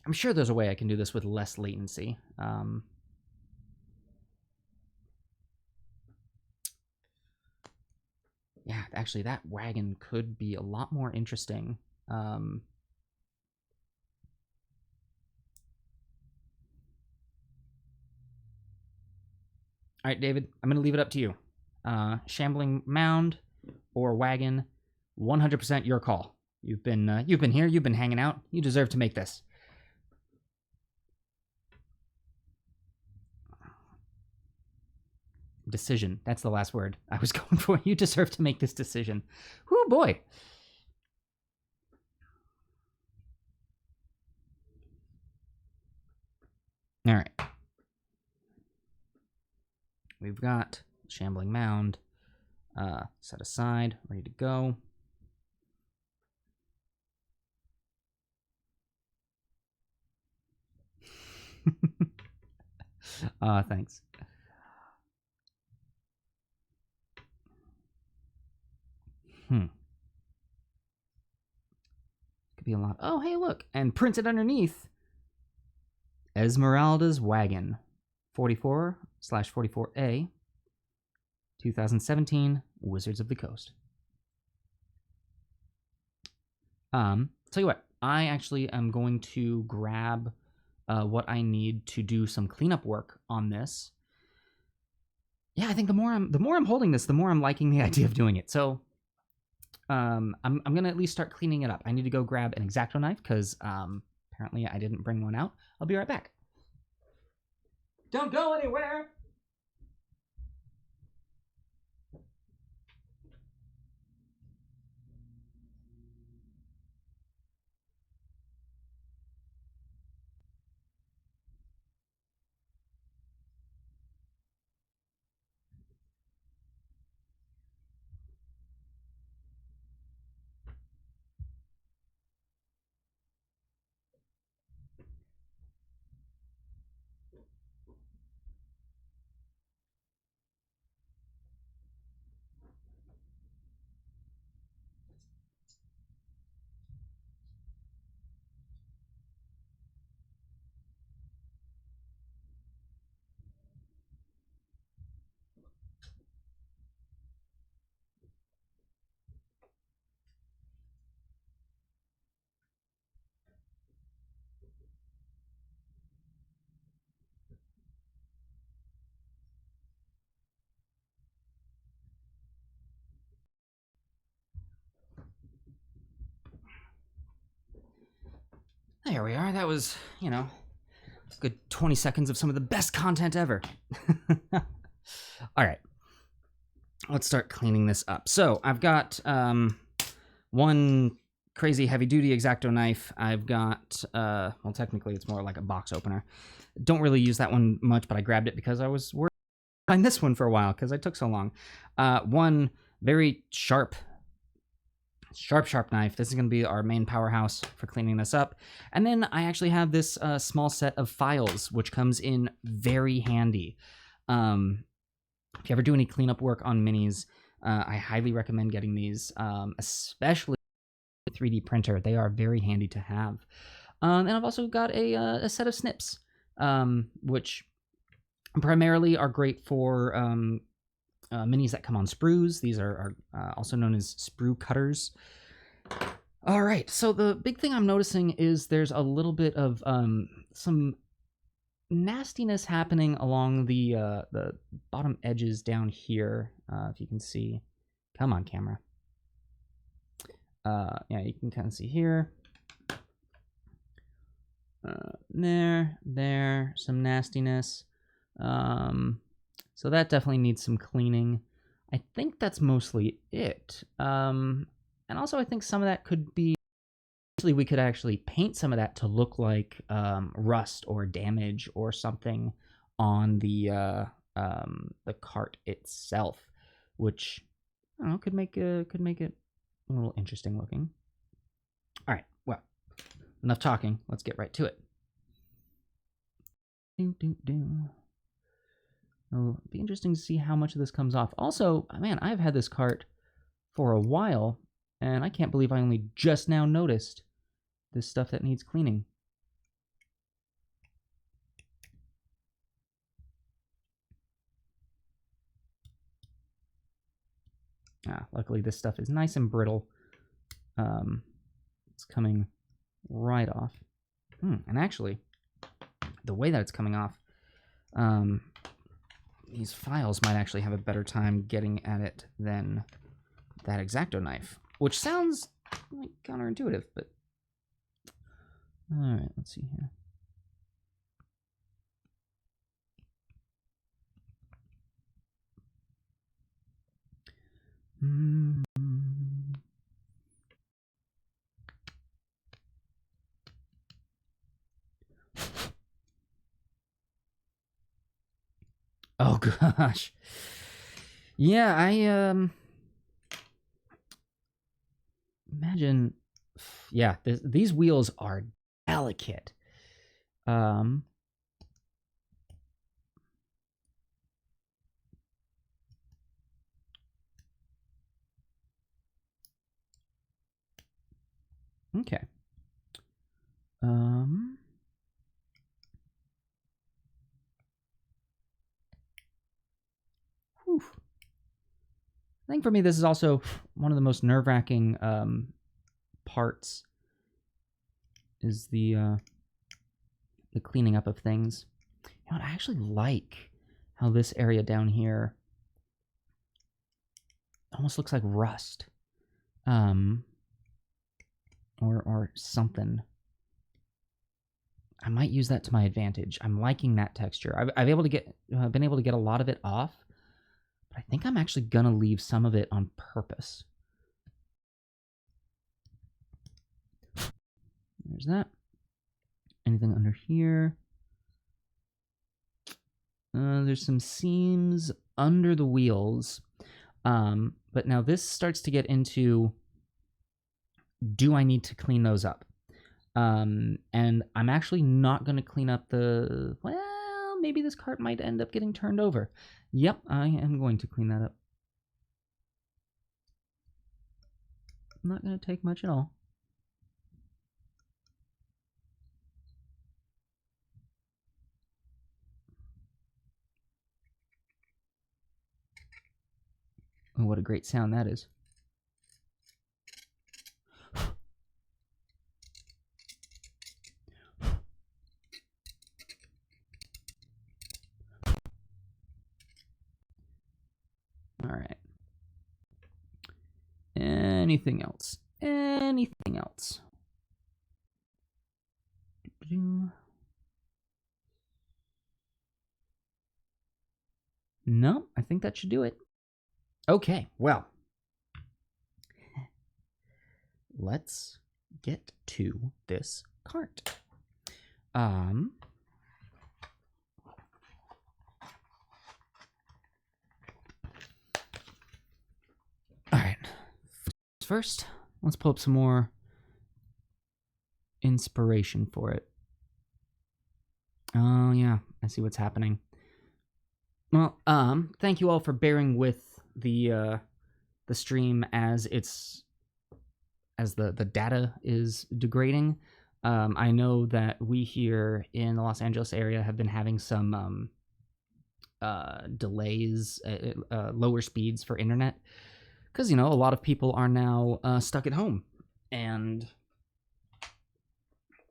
I'm sure there's a way I can do this with less latency. Yeah, actually, that wagon could be a lot more interesting. All right, David, I'm going to leave it up to you. Shambling mound or wagon, 100% your call. You've been here, you've been hanging out. You deserve to make this. Decision. That's the last word I was going for. You deserve to make this decision. Whoo, boy. All right. We've got shambling mound set aside, ready to go. Thanks. Could be a lot. Oh, hey, look. And printed underneath, Esmeralda's Wagon, 44/44A, 2017, Wizards of the Coast. Tell you what, I actually am going to grab what I need to do some cleanup work on this. Yeah, I think the more I'm holding this, the more I'm liking the idea of doing it. So I'm gonna at least start cleaning it up. I need to go grab an X-Acto knife because apparently I didn't bring one out. I'll be right back. Don't go anywhere. There we are. That was, you know, Good 20 seconds of some of the best content ever. All right. Let's start cleaning this up. So I've got one crazy heavy-duty X-Acto knife. I've got, well, technically it's more like a box opener. Don't really use that one much, but I grabbed it because I was working on this one for a while because I took so long. One very sharp knife. This is going to be our main powerhouse for cleaning this up. And then I actually have this small set of files, which comes in very handy. If you ever do any cleanup work on minis, I highly recommend getting these, especially with a 3D printer. They are very handy to have. And I've also got a set of snips, which primarily are great for minis that come on sprues. These are also known as sprue cutters. All right, so the big thing I'm noticing is there's a little bit of some nastiness happening along the bottom edges down here. If you can see, come on, camera. Yeah, you can kind of see here. There, some nastiness. So that definitely needs some cleaning. I think that's mostly it. And also I think some of that could be, actually we could actually paint some of that to look like rust or damage or something on the cart itself, which I don't know, could make it a little interesting looking. All right, well, enough talking. Let's get right to it. It'll be interesting to see how much of this comes off. Also, man, I've had this cart for a while, and I can't believe I only just now noticed this stuff that needs cleaning. Luckily this stuff is nice and brittle. It's coming right off. And actually, the way that it's coming off, these files might actually have a better time getting at it than that X-Acto knife, which sounds like counterintuitive, but all right, let's see here. Oh gosh. Yeah, I imagine, yeah, these wheels are delicate. Okay. Whew. I think for me, this is also one of the most nerve-wracking parts, is the cleaning up of things. You know what, I actually like how this area down here almost looks like rust, or something. I might use that to my advantage. I'm liking that texture. I've been able to get a lot of it off, but I think I'm actually gonna leave some of it on purpose. There's that. Anything under here? There's some seams under the wheels. But now this starts to get into, do I need to clean those up? And I'm actually not going to clean up well, maybe this cart might end up getting turned over. Yep, I am going to clean that up. Not going to take much at all. Oh, what a great sound that is. All right. Anything else? Anything else? No, I think that should do it. Okay, well, let's get to this cart. All right. First, let's pull up some more inspiration for it. Oh yeah, I see what's happening. Well, thank you all for bearing with the stream as the data is degrading. I know that we here in the Los Angeles area have been having some delays, lower speeds for internet, because a lot of people are now stuck at home and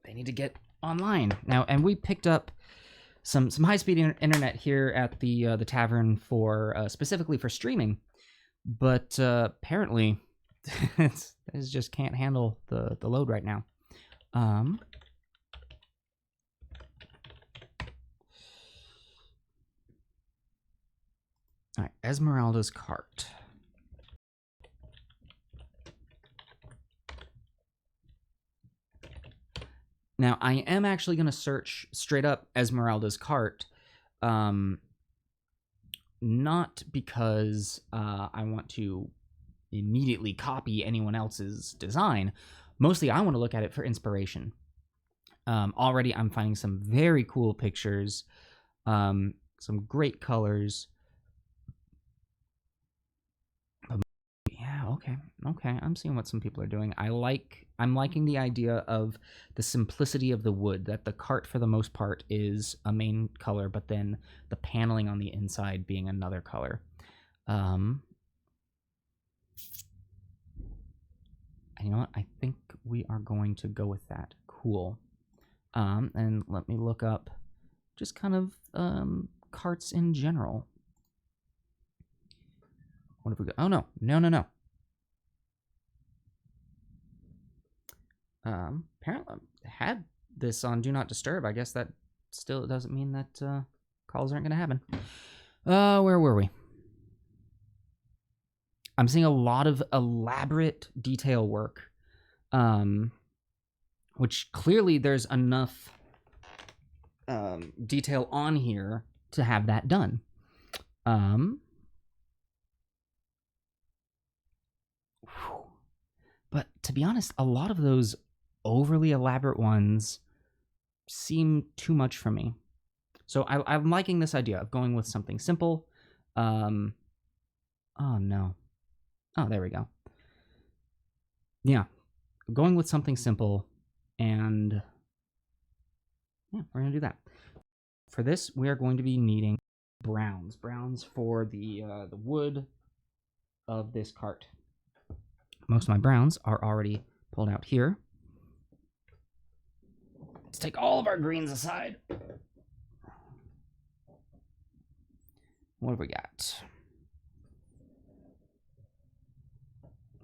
they need to get online now. And we picked up some high-speed internet here at the tavern for specifically for streaming, but apparently it just can't handle the load right now. All right, Esmeralda's cart. Now, I am actually going to search straight up Esmeralda's cart, not because I want to immediately copy anyone else's design. Mostly, I want to look at it for inspiration. Already, I'm finding some very cool pictures, some great colors. Yeah, okay. I'm seeing what some people are doing. I'm liking the idea of the simplicity of the wood, that the cart for the most part is a main color, but then the paneling on the inside being another color. And you know what? I think we are going to go with that. Cool. And let me look up just kind of carts in general. What have we got? Oh, no. Apparently I had this on Do Not Disturb. I guess that still doesn't mean that calls aren't going to happen. Where were we? I'm seeing a lot of elaborate detail work, which clearly there's enough detail on here to have that done. But to be honest, a lot of those overly elaborate ones seem too much for me. So I'm liking this idea of going with something simple. Oh no. Oh, there we go. Yeah, going with something simple, and yeah, we're gonna do that. For this, we are going to be needing browns for the wood of this cart. Most of my browns are already pulled out here. Let's take all of our greens aside. What have we got?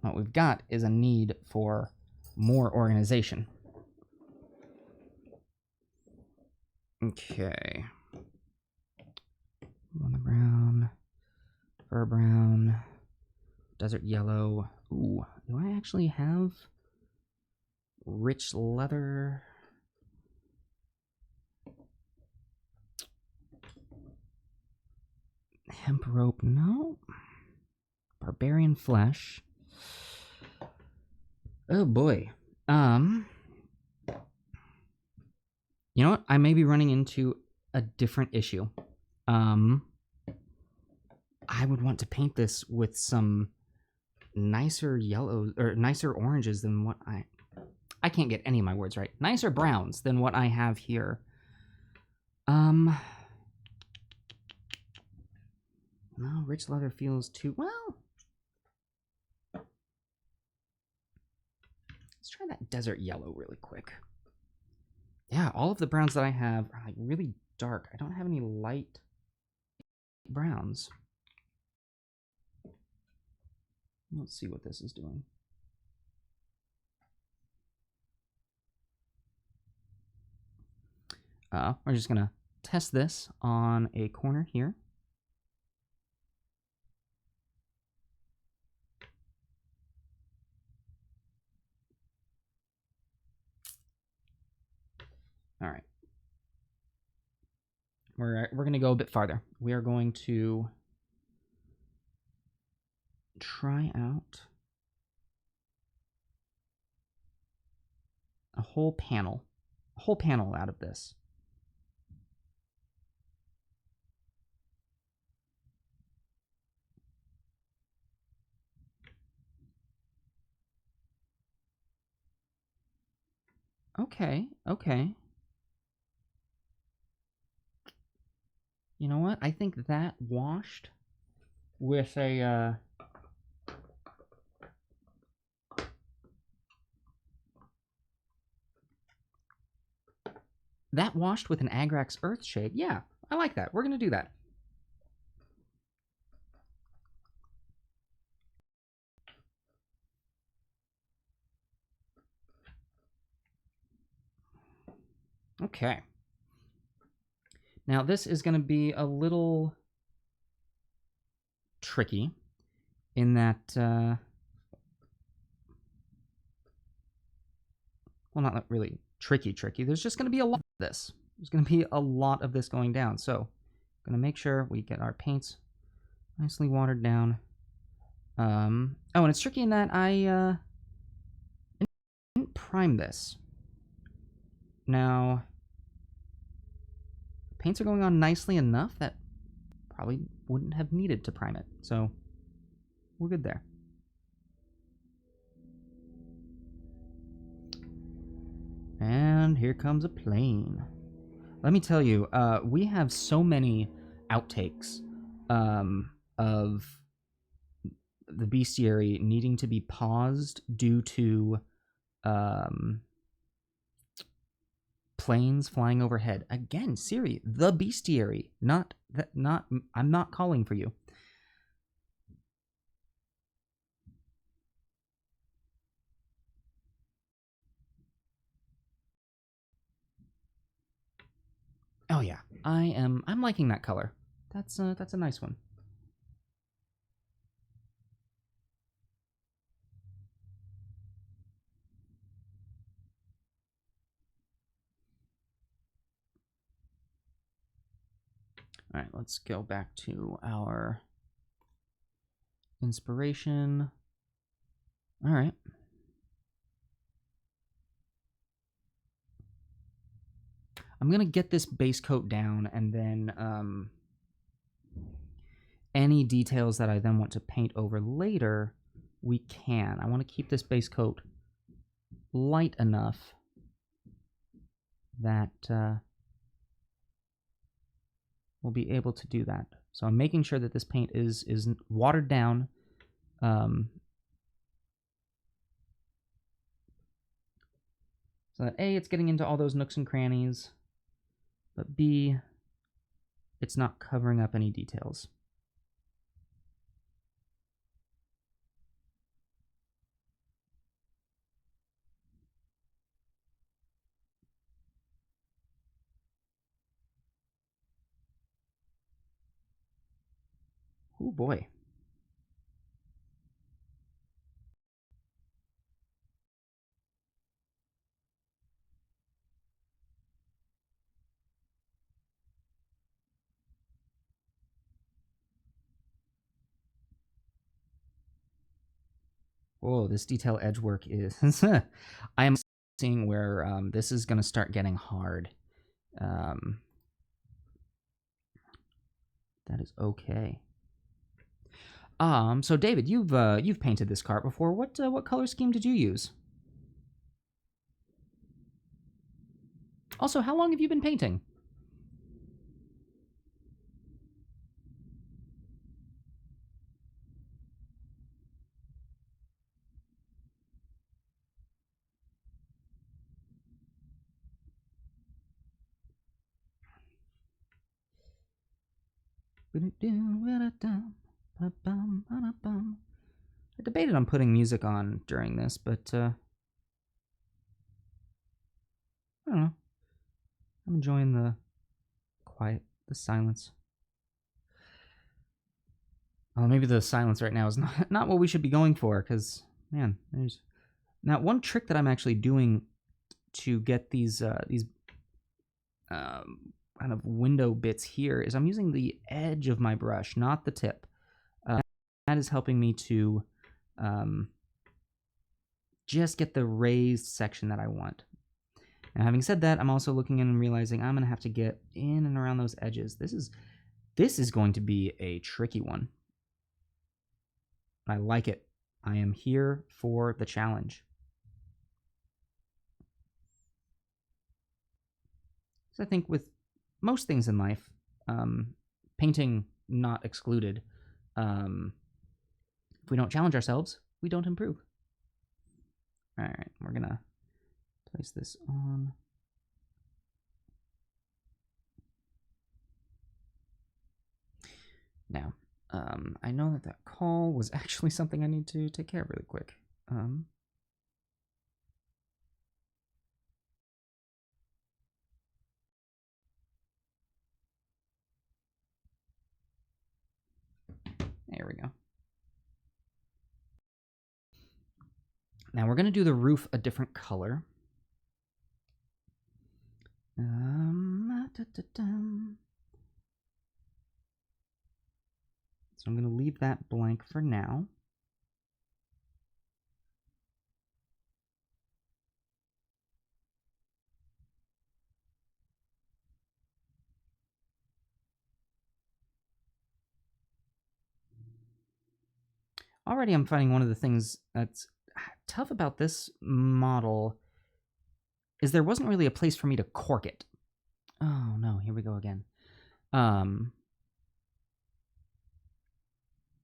What we've got is a need for more organization. Okay. Lemon brown, fur brown, desert yellow. Ooh, do I actually have rich leather? Hemp rope, no. Barbarian flesh. Oh boy. You know what? I may be running into a different issue. I would want to paint this with some nicer yellows or nicer oranges than what I can't get any of my words right. Nicer browns than what I have here. No, rich leather feels too well. Let's try that desert yellow really quick. Yeah, all of the browns that I have are like really dark. I don't have any light browns. Let's see what this is doing. We're just gonna test this on a corner here. All right. We're going to go a bit farther. We are going to try out a whole panel out of this. Okay. You know what? I think that washed with a that washed with an Agrax Earthshade. Yeah, I like that. We're going to do that. Okay. Now this is going to be a little tricky in that, well, not really tricky. There's just going to be a lot of this. There's going to be a lot of this going down. So I'm going to make sure we get our paints nicely watered down. Oh, and it's tricky in that I didn't prime this. Now, paints are going on nicely enough that probably wouldn't have needed to prime it. So we're good there. And here comes a plane. Let me tell you, we have so many outtakes of the bestiary needing to be paused due to planes flying overhead. Again, Siri, the bestiary, not I'm not calling for you. Oh yeah, I'm liking that color. That's a nice one. All right, let's go back to our inspiration. All right. I'm going to get this base coat down, and then any details that I then want to paint over later, we can. I want to keep this base coat light enough that we'll be able to do that. So I'm making sure that this paint is watered down. So that A, it's getting into all those nooks and crannies, but B, it's not covering up any details. Oh boy. Whoa, this detail edge work is... I am seeing where this is going to start getting hard. That is okay. So David, you've painted this cart before. What color scheme did you use? Also, how long have you been painting? I debated on putting music on during this, but I don't know. I'm enjoying the quiet, the silence. Well, maybe the silence right now is not what we should be going for, because, man, there's... Now, one trick that I'm actually doing to get these kind of window bits here is I'm using the edge of my brush, not the tip. That is helping me to just get the raised section that I want. Now, having said that, I'm also looking in and realizing I'm going to have to get in and around those edges. This is going to be a tricky one. I like it. I am here for the challenge. So I think with most things in life, painting not excluded, if we don't challenge ourselves, we don't improve. All right, we're going to place this on. Now, I know that that call was actually something I need to take care of really quick. There we go. Now we're going to do the roof a different color. So I'm going to leave that blank for now. Already I'm finding one of the things that's tough about this model is there wasn't really a place for me to cork it. Oh no, here we go again.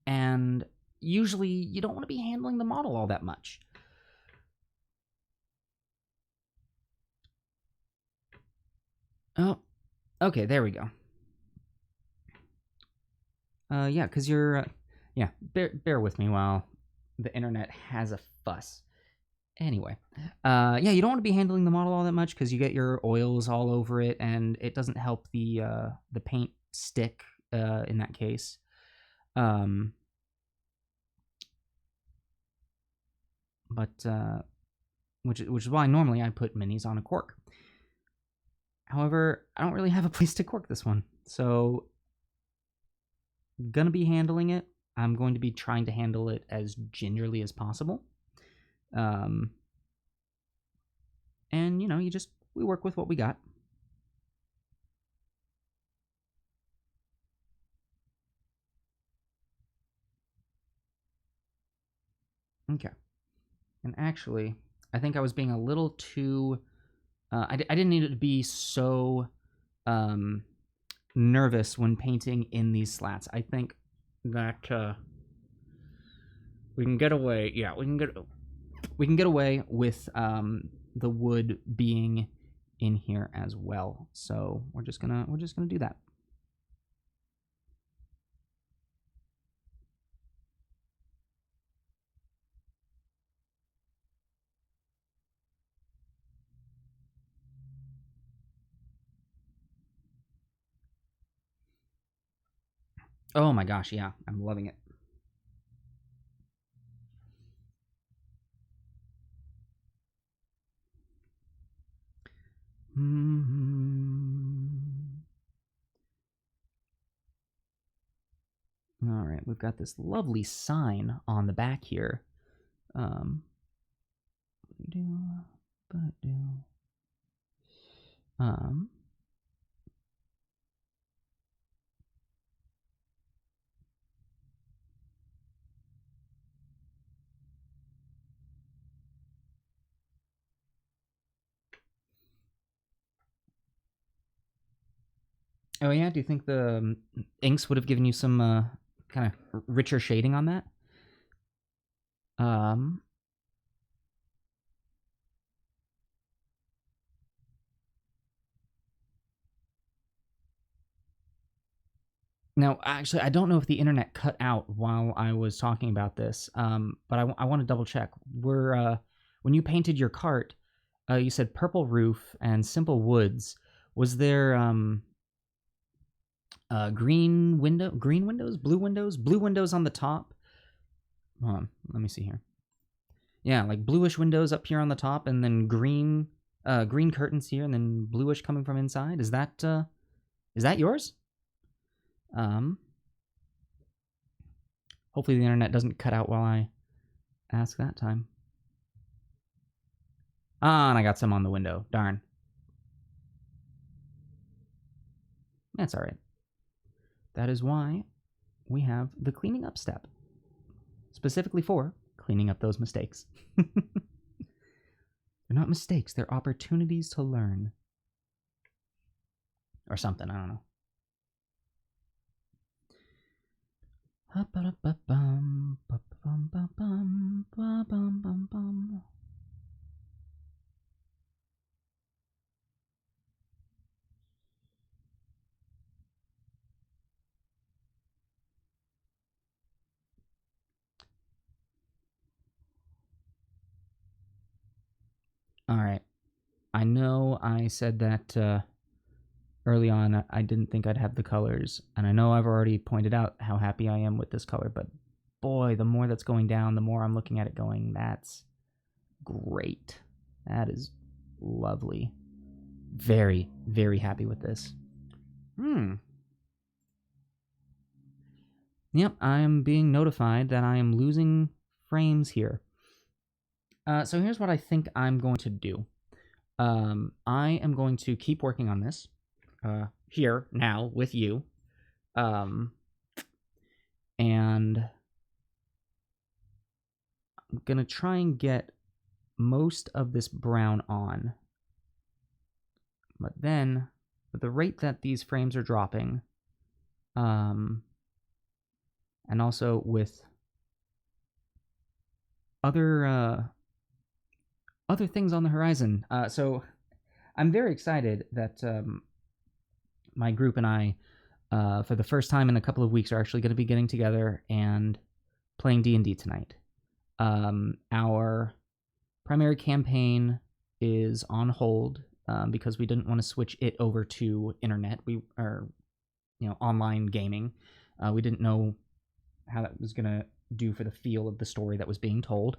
And usually you don't want to be handling the model all that much. Oh, okay, there we go. Yeah, because you're, yeah, bear with me while the internet has a fuss. Anyway, yeah, you don't want to be handling the model all that much because you get your oils all over it, and it doesn't help the paint stick in that case. Which is why normally I put minis on a cork. However, I don't really have a place to cork this one, so I'm gonna be handling it. I'm going to be trying to handle it as gingerly as possible. And, you know, we work with what we got. Okay. And actually, I think I was being a little too... I didn't need it to be so nervous when painting in these slats. I think that we can get away... Yeah, we can get away with the wood being in here as well. So we're just gonna do that. Oh my gosh, yeah, I'm loving it. All right, we've got this lovely sign on the back here. Oh yeah, do you think the inks would have given you some kind of richer shading on that? Now, actually, I don't know if the internet cut out while I was talking about this, but I want to double check. When you painted your cart, you said purple roof and simple woods. Was there green windows, blue windows on the top? Hold on, let me see here. Yeah, like bluish windows up here on the top, and then green Green curtains here, and then bluish coming from inside. Is that yours? Um, Hopefully the internet doesn't cut out while I ask that time. Ah, and I got some on the window. Darn. That's all right. That is why we have the cleaning up step, specifically for cleaning up those mistakes. They're not mistakes, they're opportunities to learn. Or something, I don't know. All right. I know I said that early on I didn't think I'd have the colors, and I know I've already pointed out how happy I am with this color, but boy, the more that's going down, the more I'm looking at it going, that's great. That is lovely. Very, very happy with this. Yep, I am being notified that I am losing frames here. So here's what I think I'm going to do. I am going to keep working on this here now with you. And I'm going to try and get most of this brown on. But then, at the rate that these frames are dropping, and also with other things on the horizon. So I'm very excited that my group and I, for the first time in a couple of weeks, are actually going to be getting together and playing D&D tonight. Our primary campaign is on hold because we didn't want to switch it over to internet. We are, online gaming. We didn't know how that was going to do for the feel of the story that was being told.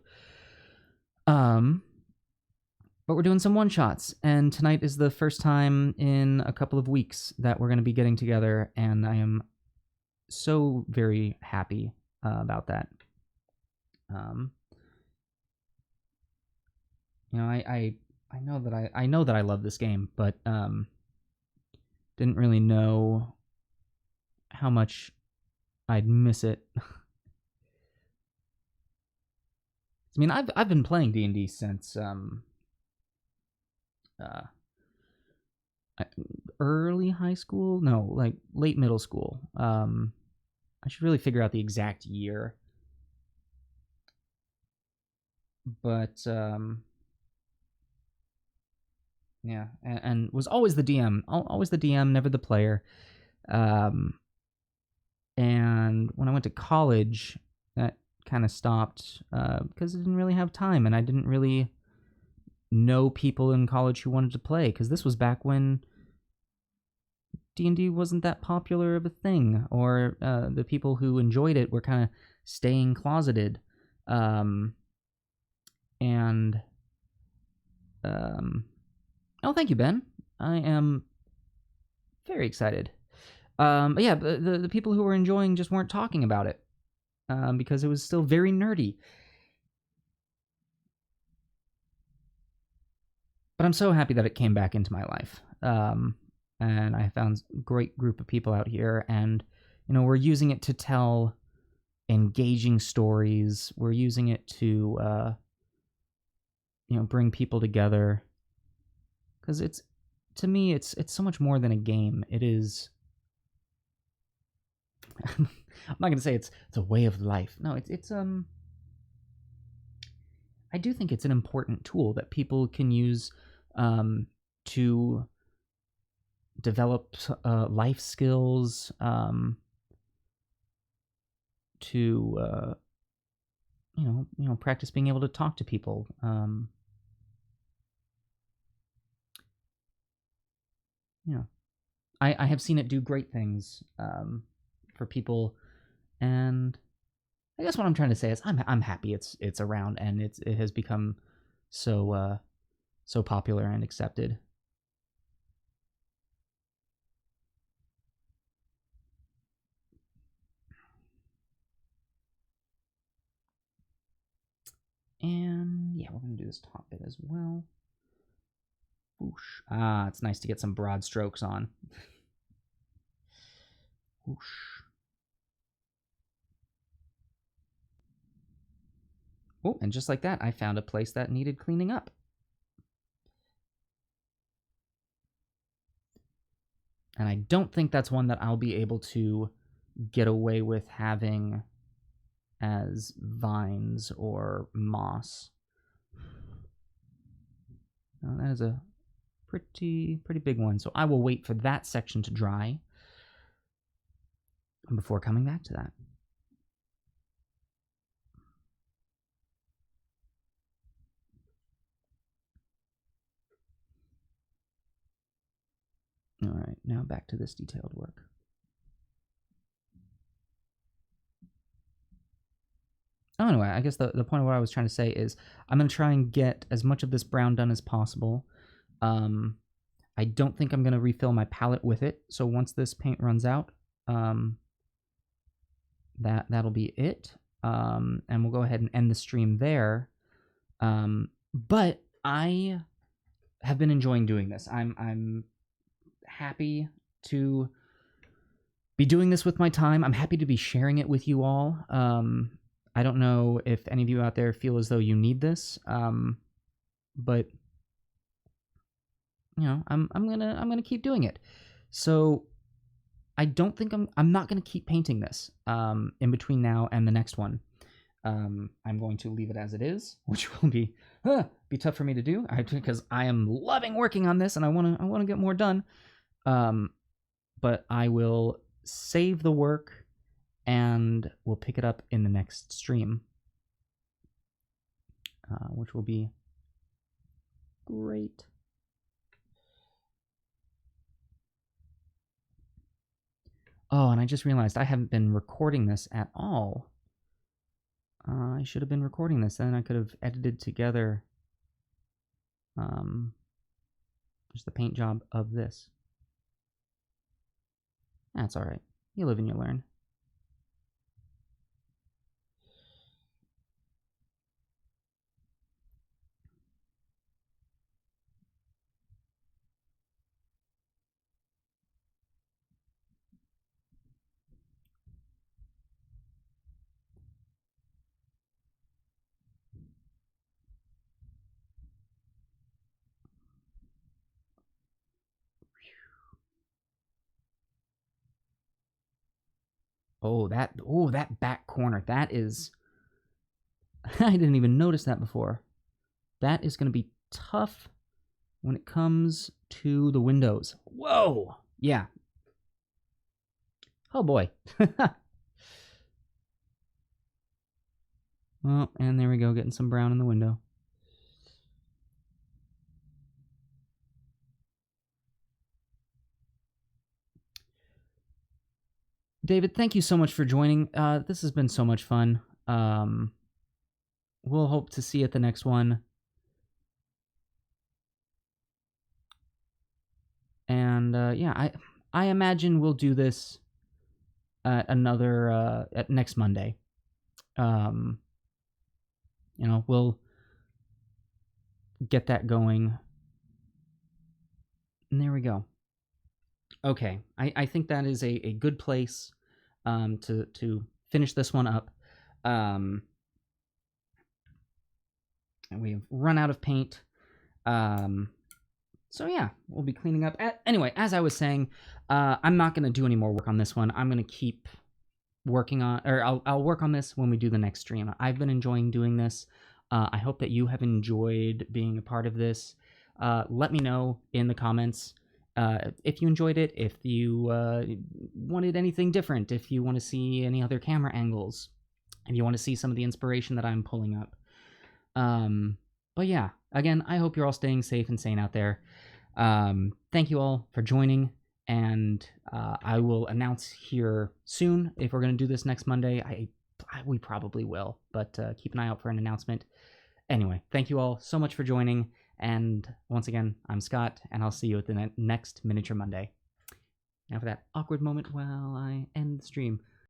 But we're doing some one-shots, and tonight is the first time in a couple of weeks that we're going to be getting together, and I am so very happy about that. I know that I love this game, but didn't really know how much I'd miss it. I mean, I've been playing D&D since early high school. No, like late middle school. I should really figure out the exact year. But yeah, and was always the DM, never the player. And when I went to college, that kind of stopped because I didn't really have time, and I didn't really know people in college who wanted to play, because this was back when D&D wasn't that popular of a thing, or the people who enjoyed it were kind of staying closeted. Oh, thank you, Ben. I am very excited. But yeah, the people who were enjoying just weren't talking about it because it was still very nerdy. But I'm so happy that it came back into my life. And I found a great group of people out here, and we're using it to tell engaging stories. We're using it to bring people together, because to me it's so much more than a game. It is I'm not going to say it's a way of life. No, it's I do think it's an important tool that people can use to develop life skills, to practice being able to talk to people. I have seen it do great things for people, and I guess what I'm trying to say is I'm happy it's around, and it has become so so popular and accepted. And yeah, we're going to do this top bit as well. Whoosh. Ah, it's nice to get some broad strokes on. Whoosh. Oh, and just like that, I found a place that needed cleaning up. And I don't think that's one that I'll be able to get away with having as vines or moss. Now, that is a pretty big one. So I will wait for that section to dry before coming back to that. All right, now back to this detailed work. Oh, anyway, I guess the point of what I was trying to say is I'm going to try and get as much of this brown done as possible. I don't think I'm going to refill my palette with it. So once this paint runs out, that'll be it. And we'll go ahead and end the stream there. But I have been enjoying doing this. I'm happy to be doing this with my time. I'm happy to be sharing it with you all. I don't know if any of you out there feel as though you need this, but you know, I'm gonna keep doing it. So I don't think I'm not gonna keep painting this in between now and the next one. I'm going to leave it as it is, which will be tough for me to do because I am loving working on this and I wanna get more done. But I will save the work and we'll pick it up in the next stream, which will be great. Oh, and I just realized I haven't been recording this at all. I should have been recording this, then I could have edited together just the paint job of this. That's all right. You live and you learn. Oh, that back corner. That is I didn't even notice that before. That is going to be tough when it comes to the windows. Whoa. Yeah. Oh boy. Well, and there we go, getting some brown in the window. David, thank you so much for joining. This has been so much fun. We'll hope to see you at the next one. And yeah, I imagine we'll do this at next Monday. You know, we'll get that going. And there we go. Okay, I think that is a good place to finish this one up. And we've run out of paint. So yeah, we'll be cleaning up. Anyway, as I was saying, I'm not going to do any more work on this one. I'm going to keep working on, or I'll work on this when we do the next stream. I've been enjoying doing this. I hope that you have enjoyed being a part of this. Let me know in the comments if you enjoyed it, if you wanted anything different, if you want to see any other camera angles, if you want to see some of the inspiration that I'm pulling up. But yeah, again, I hope you're all staying safe and sane out there. Thank you all for joining, and I will announce here soon if we're going to do this next Monday. We probably will, but keep an eye out for an announcement. Anyway, thank you all so much for joining, And once again, I'm Scott, and I'll see you at the next Miniature Monday. Now for that awkward moment while I end the stream.